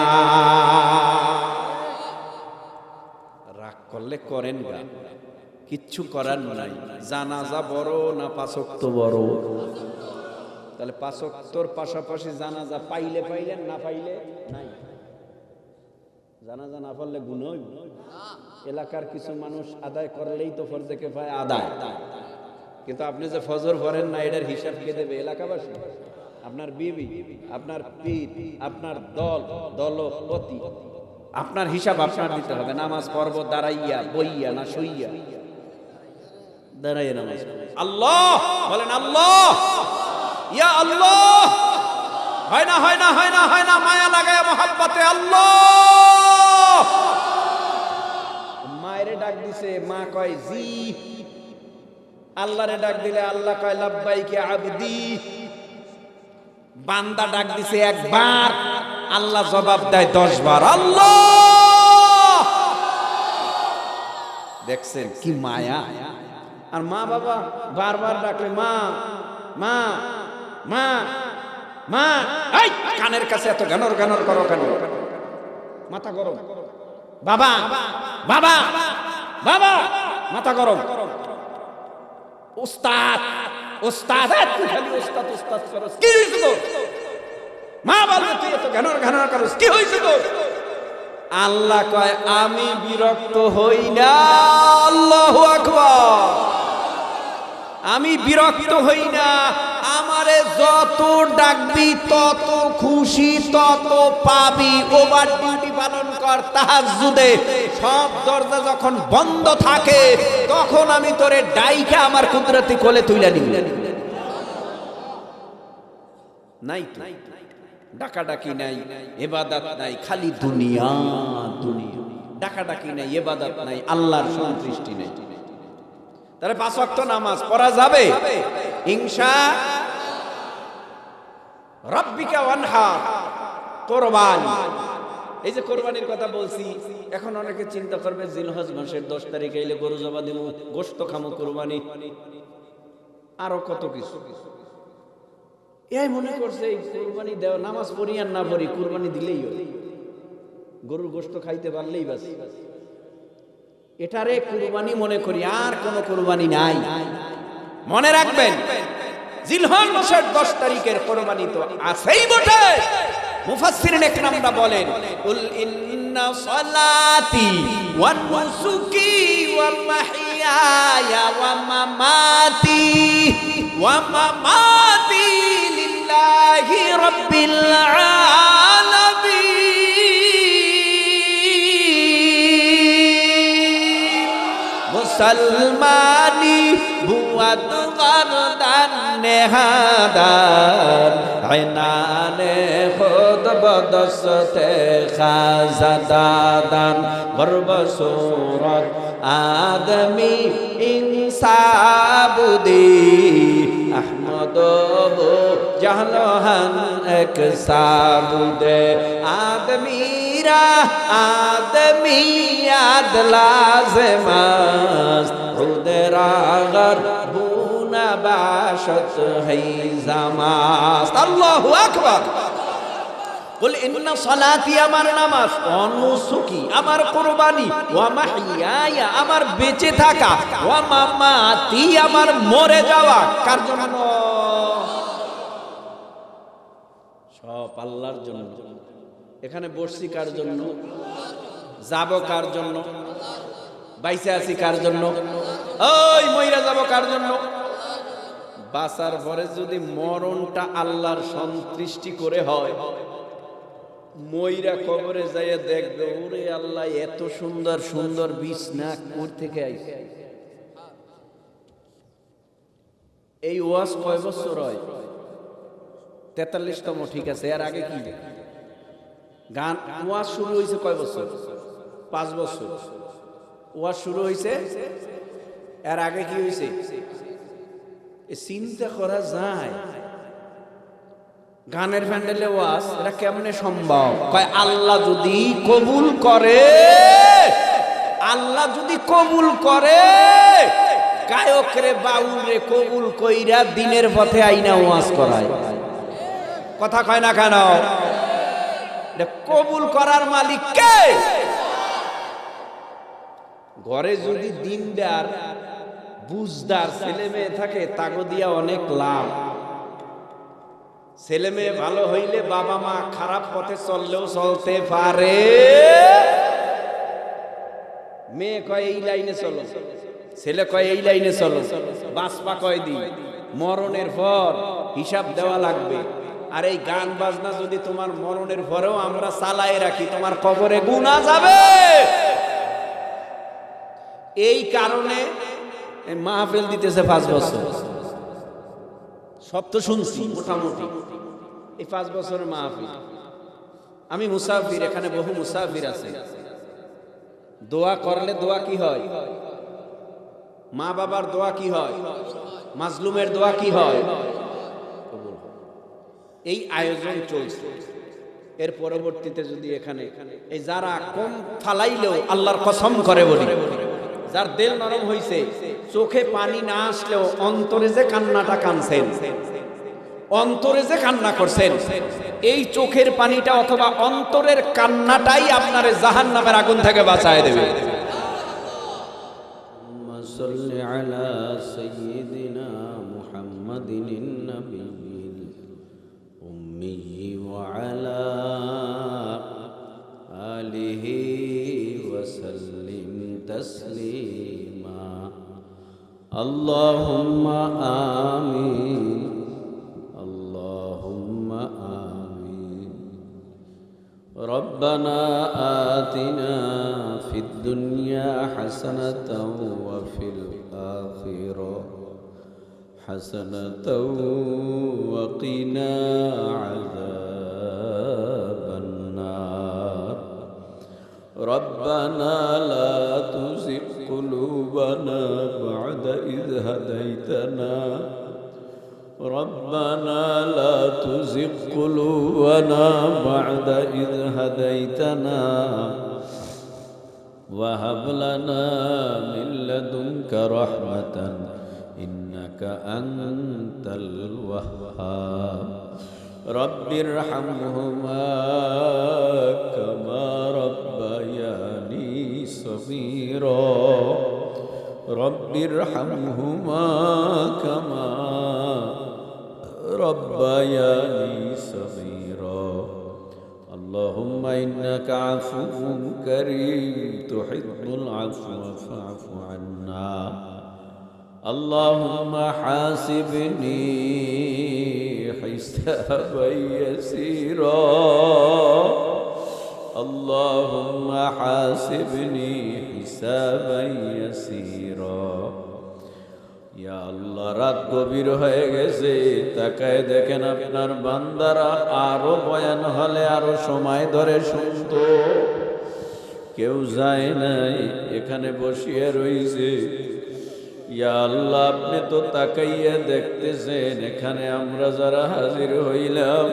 রাগ করলে করেন গা, কিচ্ছু করার নাই। জানাজা বড় না 5 ওয়াক্ত বড়? তাহলে 5 ওয়াক্তর পাশাপাশি জানাজা পাইলে পাইলেন, না পাইলে নাই। জানাজা না পড়লে গুনাহ হইব। এলাকার কিছু মানুষ আদায় করলেই তো ফরজে কিফায়া আদায়, কিন্তু আপনি যে ফজর পড়েন না এটার হিসাব কে দেবে? এলাকাবাসী, আপনার বিবি, আপনার পীর, আপনার দলপতি, আপনার হিসাব আপনার দিতে হবে। নামাজ পড়ব দাঁড়াইয়া, বইয়া না শুইয়া? দাঁড়াইয়া নামাজ। আল্লাহ বলেন, আল্লাহ, ইয়া আল্লাহ। হয় না, হয় না, হয় না, হয় না, মায়া লাগায় মোহাব্বতে আল্লাহ। মায়েরে ডাক দিছে, মা কয় জি। আল্লাহরে ডাক দিলে আল্লাহ কয় লাব্বাইকে আবদি। বান্দা ডাক দিছে একবার, আল্লাহ জবাব দেয় 10 বার, আল্লাহ। দেখছেন কি মায়া? আর মা বাবা বারবার ডাকলে মা মা মা মা, এই কানের কাছে এত গানর গানর করো কেন? মাথা গরম। বাবা বাবা বাবা, মাথা গরম। উস্তাদ উস্তাদ, তুই খালি উস্তাদ উস্তাদ করস, কি হইছে তোর? মা বলবে তুই এত গানর গানর করস, কি হইছে তোর? আল্লাহ কয় আমি বিরক্ত হই না। আল্লাহু আকবার। আমি বিরক্ত হই না। আমারে যত ডাকবি তত খুশি, তত পাবি। ওভার ডিউটি পালন কর তাহাজ্জুদে। সব দরজা যখন বন্ধ থাকে তখন আমি তোরে ডাইকা আমার কুদরতি কোলে তুইলা নিব। নাই তো, ডাকাডাকি নাই, ইবাদত নাই, খালি দুনিয়া দুনিয়া। ডাকাডাকি নাই, ইবাদত নাই, আল্লাহর সন্তুষ্টি নাই। তাহলে 5 ওয়াক্ত নামাজ পড়া যাবে ইনশাআল্লাহ। রাব্বিকা ওয়ানহার, কুরবানি। এই যে কুরবানির কথা বলছি, এখন অনেকে চিন্তা করবে জিলহজ মাসের 10 তারিখে এলে গরু জবা দিব, গোশত খামো, কুরবানি, আরো কত কিছু। এই মনে করছে এই কুরবানি দেওয়া, নামাজ পড়ি আর না পড়ি, কুরবানি দিলেই হয়, গরুর গোশত খাইতে পারলেই বাস। এটারে কুরবানি মনে করি, আর কোন কুরবানি নাই। মনে রাখবেন জিলহজ মাসের 10 তারিখের কুরবানি তো আছেই বটে। মুফাসসিরিন একরামরা বলেন, কুল ইন্না সালাতি ওয়া নুসুকি ওয়া মাহইয়ায়া ওয়া মামাতি লিল্লাহি রাব্বিল আলামিন। মুসলমানি বুয়াত গরদান নেহাদান আইনানে খুদ বদস্তে খাজাদাদান গর্ব সুরত আদমি ইনসাবুদি আহমদ বো জাহলহান এক সাবুদে আদমিরা আদমিয়াত লাজমাস রুদরাগর বুনা বাশত হাই জামাস। আল্লাহু আকবার। কুল ইন্না সালাতি, আমার নামাজ, ওয়া নুসুকি, আমার কুরবানি, ওয়া মাহইয়ায়া, আমার বেঁচে থাকা, ওয়া মামাতি, আমার মরে যাওয়া। কার জন্য? সব আল্লাহর জন্য। এখানে বসছি কার জন্য? যাব কার জন্য? বাইসে আছি কার জন্য? ওই মইরা যাব কার জন্য? বাঁচার পরে যদি মরণটা আল্লাহর সন্তুষ্টি করে হয়, মইরা কবরে যাইয়া দেখবে ওরে আল্লাহ এত সুন্দর সুন্দর বিছনা কোথা থেকে আইছে। এই ওয়াজ কয় বছর হয়? 43তম, ঠিক আছে। এর আগে কি গান ওয়াজ শুরু হয়েছে কয় বছর? 5 বছর। ওয়াজ শুরু হয়েছে, এর আগে কি হয়েছে? চিন্তা করা যায় গানের প্যান্ডেলে ওয়াজ এটা কেমনে সম্ভব? কয় আল্লাহ যদি কবুল করে, আল্লাহ যদি কবুল করে, গায়ক রে বাউল রে কবুল কইরা দিনের পথে আইনা ওয়াজ করায়। কথা কয় না কেন? কবুল করার মালিক কে? ঘরে যদি দিনদার বুঝদার ছেলে মেয়ে থাকে, তাগো দিয়া অনেক লাভ। ছেলে মেয়ে ভালো হইলে বাবা মা খারাপ পথে চললেও চলতে পারে। মেয়ে কয় এই লাইনে চলো, ছেলে কয় এই লাইনে চলো, বাঁচবা কয়দিন, মরণের পর হিসাব দেওয়া লাগবে। আর এই গান বাজনা যদি তোমার মরণের পরেও আমরা চালায় রাখি, তোমার কবরে গুনাহ যাবে। এই কারণে মাহফিল দিতেছে 5 বছর। সব তো শুনছি মোটামুটি এই 5 বছরের মাহফিল। আমি মুসাফির, এখানে বহু মুসাফির আছে। দোয়া করলে দোয়া কি হয়? মা বাবার দোয়া কি হয়? মাজলুমের দোয়া কি হয়? এই আয়োজন চলছে। এর পরবর্তীতে যদি এখানে এই যারা কম ফালাইলেও আল্লাহর কসম করে বলি, যার দিল নরম হইছে, চোখে পানি না আসলেও অন্তরে যে কান্নাটা কানছেন, অন্তরে যে কান্না করছেন, এই চোখের পানিটা অথবা অন্তরের কান্নাটাই আপনারে জাহান্নামের আগুন থেকে বাঁচায় দেবে। সাল্লি আলা সাইয়্যিদিনা মুহাম্মাদিন নবিয়্যিল উম্মি ওয়া আলা আলিহি ওয়া সাল্লিম তাসলিমা। আল্লাহুম্মা আমিন, আল্লাহুম্মা আমিন। রব্বানা আতিনা ফিদ দুনিয়া হাসানাতাও ওয়া ফিল আখিরাতি হাসানাতাও ওয়া কিনা আযাবান নার। রব্বানা লা তুযিগ কুলুবানা বা'দা ইয হাদাইতানা, ربنا لا تزغ قلوبنا بعد إذ هديتنا وهب لنا من لدنك رحمة إنك أنت الوهاب. رب ارحمهما كما ربياني صغيرا، رب ارحمهما كما ربياني صغيرا. اللهم إنك عفو كريم تحب العفو فاعف عنا. اللهم حاسبني حسابا يسيرا، اللهم حاسبني حسابا يسيرا. ইয়া আল্লাহ, রাত গভীর হয়ে গেছে, তাকায় দেখেন আপনার বান্দারা আরো বয়ান হলে আরো সময় ধরে শুনতো, কেউ যায় নাই, এখানে বসিয়ে রইছে। ইয়া আল্লাহ, আপনি তো তাকাইয়া দেখতেছেন এখানে আমরা যারা হাজির হইলাম।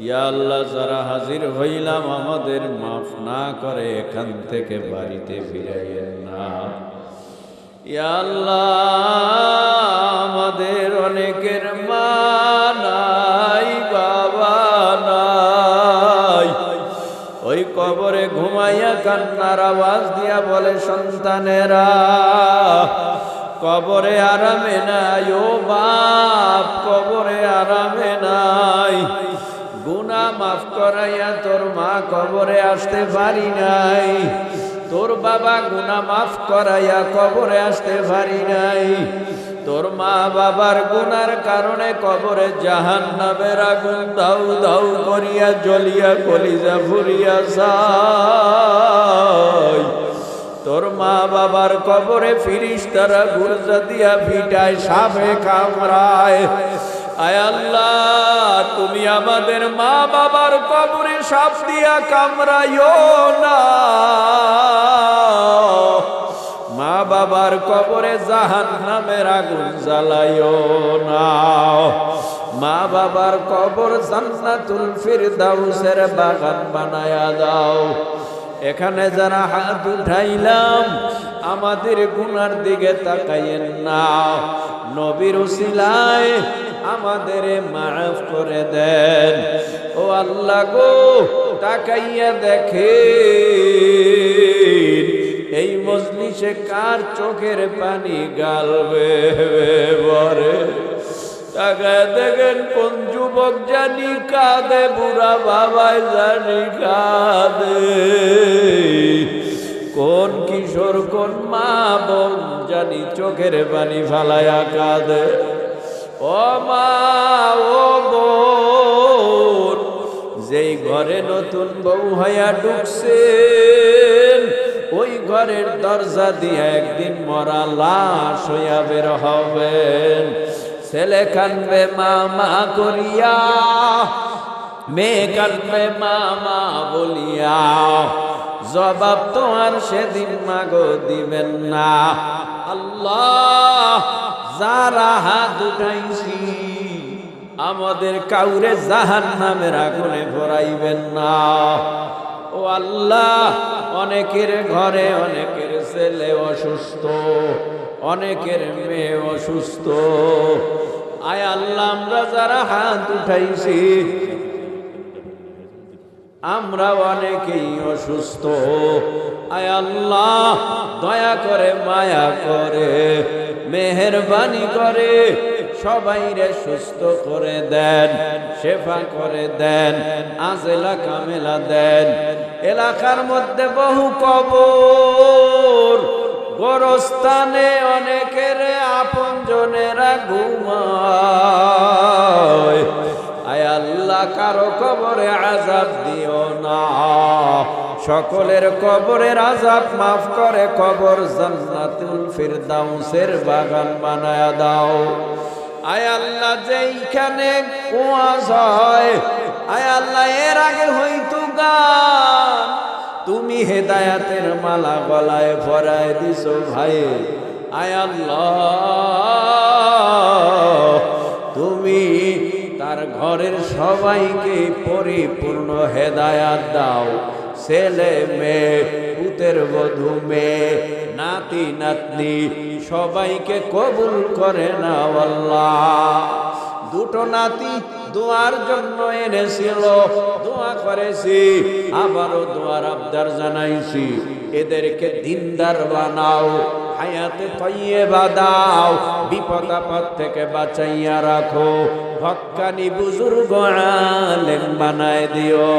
ইয়া আল্লাহ, যারা হাজির হইলাম আমাদের মাফ না করে এখান থেকে বাড়িতে ফিরাইয়েন না। ইয়া আল্লাহ, আমাদের অনেকের মা নাই, বাবা নাই, ওই কবরে ঘুমাইয়া কান্নার আওয়াজ দিয়া বলে সন্তানেরা কবরে আরামে নাই, ও বাপ কবরে আরামে নাই, গুনাহ মাফ করাইয়া তোর মা কবরে আসতে পারি নাই, তোর বাবা গুনাহ মাফ করাইয়া কবরে আসতে পারি নাই, তোর মা বাবার গুনার কারণে কবরে জাহান্নামের আগুন দাউ দাউ করিয়া জ্বলিয়া কলিজা ফুরিয়া যায়, তোর মা বাবার কবরে ফিরিস্তারা গুরজা দিয়া ভিটায় সাপে কামড়ায়। আয় আল্লাহ, তুমি আমাদের মা বাবার কবরে সাপ দিয়া কামড়াইও না, মা বাবার কবরে জাহান্নামের আগুন জ্বালাইও না, মা বাবার কবর জান্নাতুল ফিরদাউসের বাগান বানায়া দাও। এখানে যারা হাত উঠাইলাম আমাদের গুনার দিকে তাকাইয়েন না, নবীর উসিলায় আমাদের মাফ করে দেন। ও আল্লাহ গো, তাকাইয়া দেখেন এই মজলিসে কার চোখের পানি গালবে বরে। তাকায় দেখেন কোন যুবক জানি কাঁদে, বুড়া বাবাই জানি কাঁদে, কোন কিশোর কোন মা বোন জানি চোখের পানি ফালায়া কাঁদে। ও মা ও বোন, যেই ঘরে নতুন বউ হইয়া ঢুকছেন ওই ঘরের দরজা দিয়ে একদিন মরা লাশ হইয়া বের হবেন। ছেলে কানবে মামা করিয়া, মেয়ে কানবে মামা বলিয়া, জবাব তো আর সেদিন মাগো দিবেন না। আল্লাহ, যারা হাত উঠাইছি আমাদের কাউরে জাহান্নামের আগুনে ভরাইবেন না। ও আল্লাহ, অনেকের ঘরে অনেকের ছেলে অসুস্থ, অনেকের মেয়ে অসুস্থ। আয় আল্লাহ, আমরা যারা হাত উঠাইছি আমরা অনেকেই অসুস্থ। আয় আল্লাহ, দয়া করে মায়া করে মেহেরবানি করে সবাইরে সুস্থ করে দেন, শেফা করে দেন, আজেলা কামেলা দেন। এলাকার মধ্যে বহু কবর, গোরস্থানে অনেকের আপনজনেরা ঘুমায়। আয় আল্লাহ, কারো কবরে আযাব দিও না, সকলের কবরের আযাব মাফ করে কবর জান্নাতুল ফিরদাউসের বাগান বানায়া দাও। আয় আল্লাহ, যেইখানে ওয়াজ হয় আয় আল্লাহ এর আগে হইতো গান, তুমি হেদায়াতের মালা গলায় পরায় দিছো ভাই। আয় আল্লাহ, তুমি তার ঘরের সবাইকে পরিপূর্ণ হেদায়াত দাও। ছেলে মেয়ে, পুতের বধূ মেয়ে, নাতি নাতনি সবাইকে কবুল করে নাও আল্লাহ। দুটো নাতি দোয়ার জন্য এনেছিল, দোয়া করেছি, আবারও দোয়ার আবদার জানাইছি। এদেরকে দিনদার বানাও, হায়াতে তয়্যেবা দাও, বিপদ আপদ থেকে বাঁচাইয়া রাখো, হক্কানি বুজুর্গ আলেম বানায় দিও।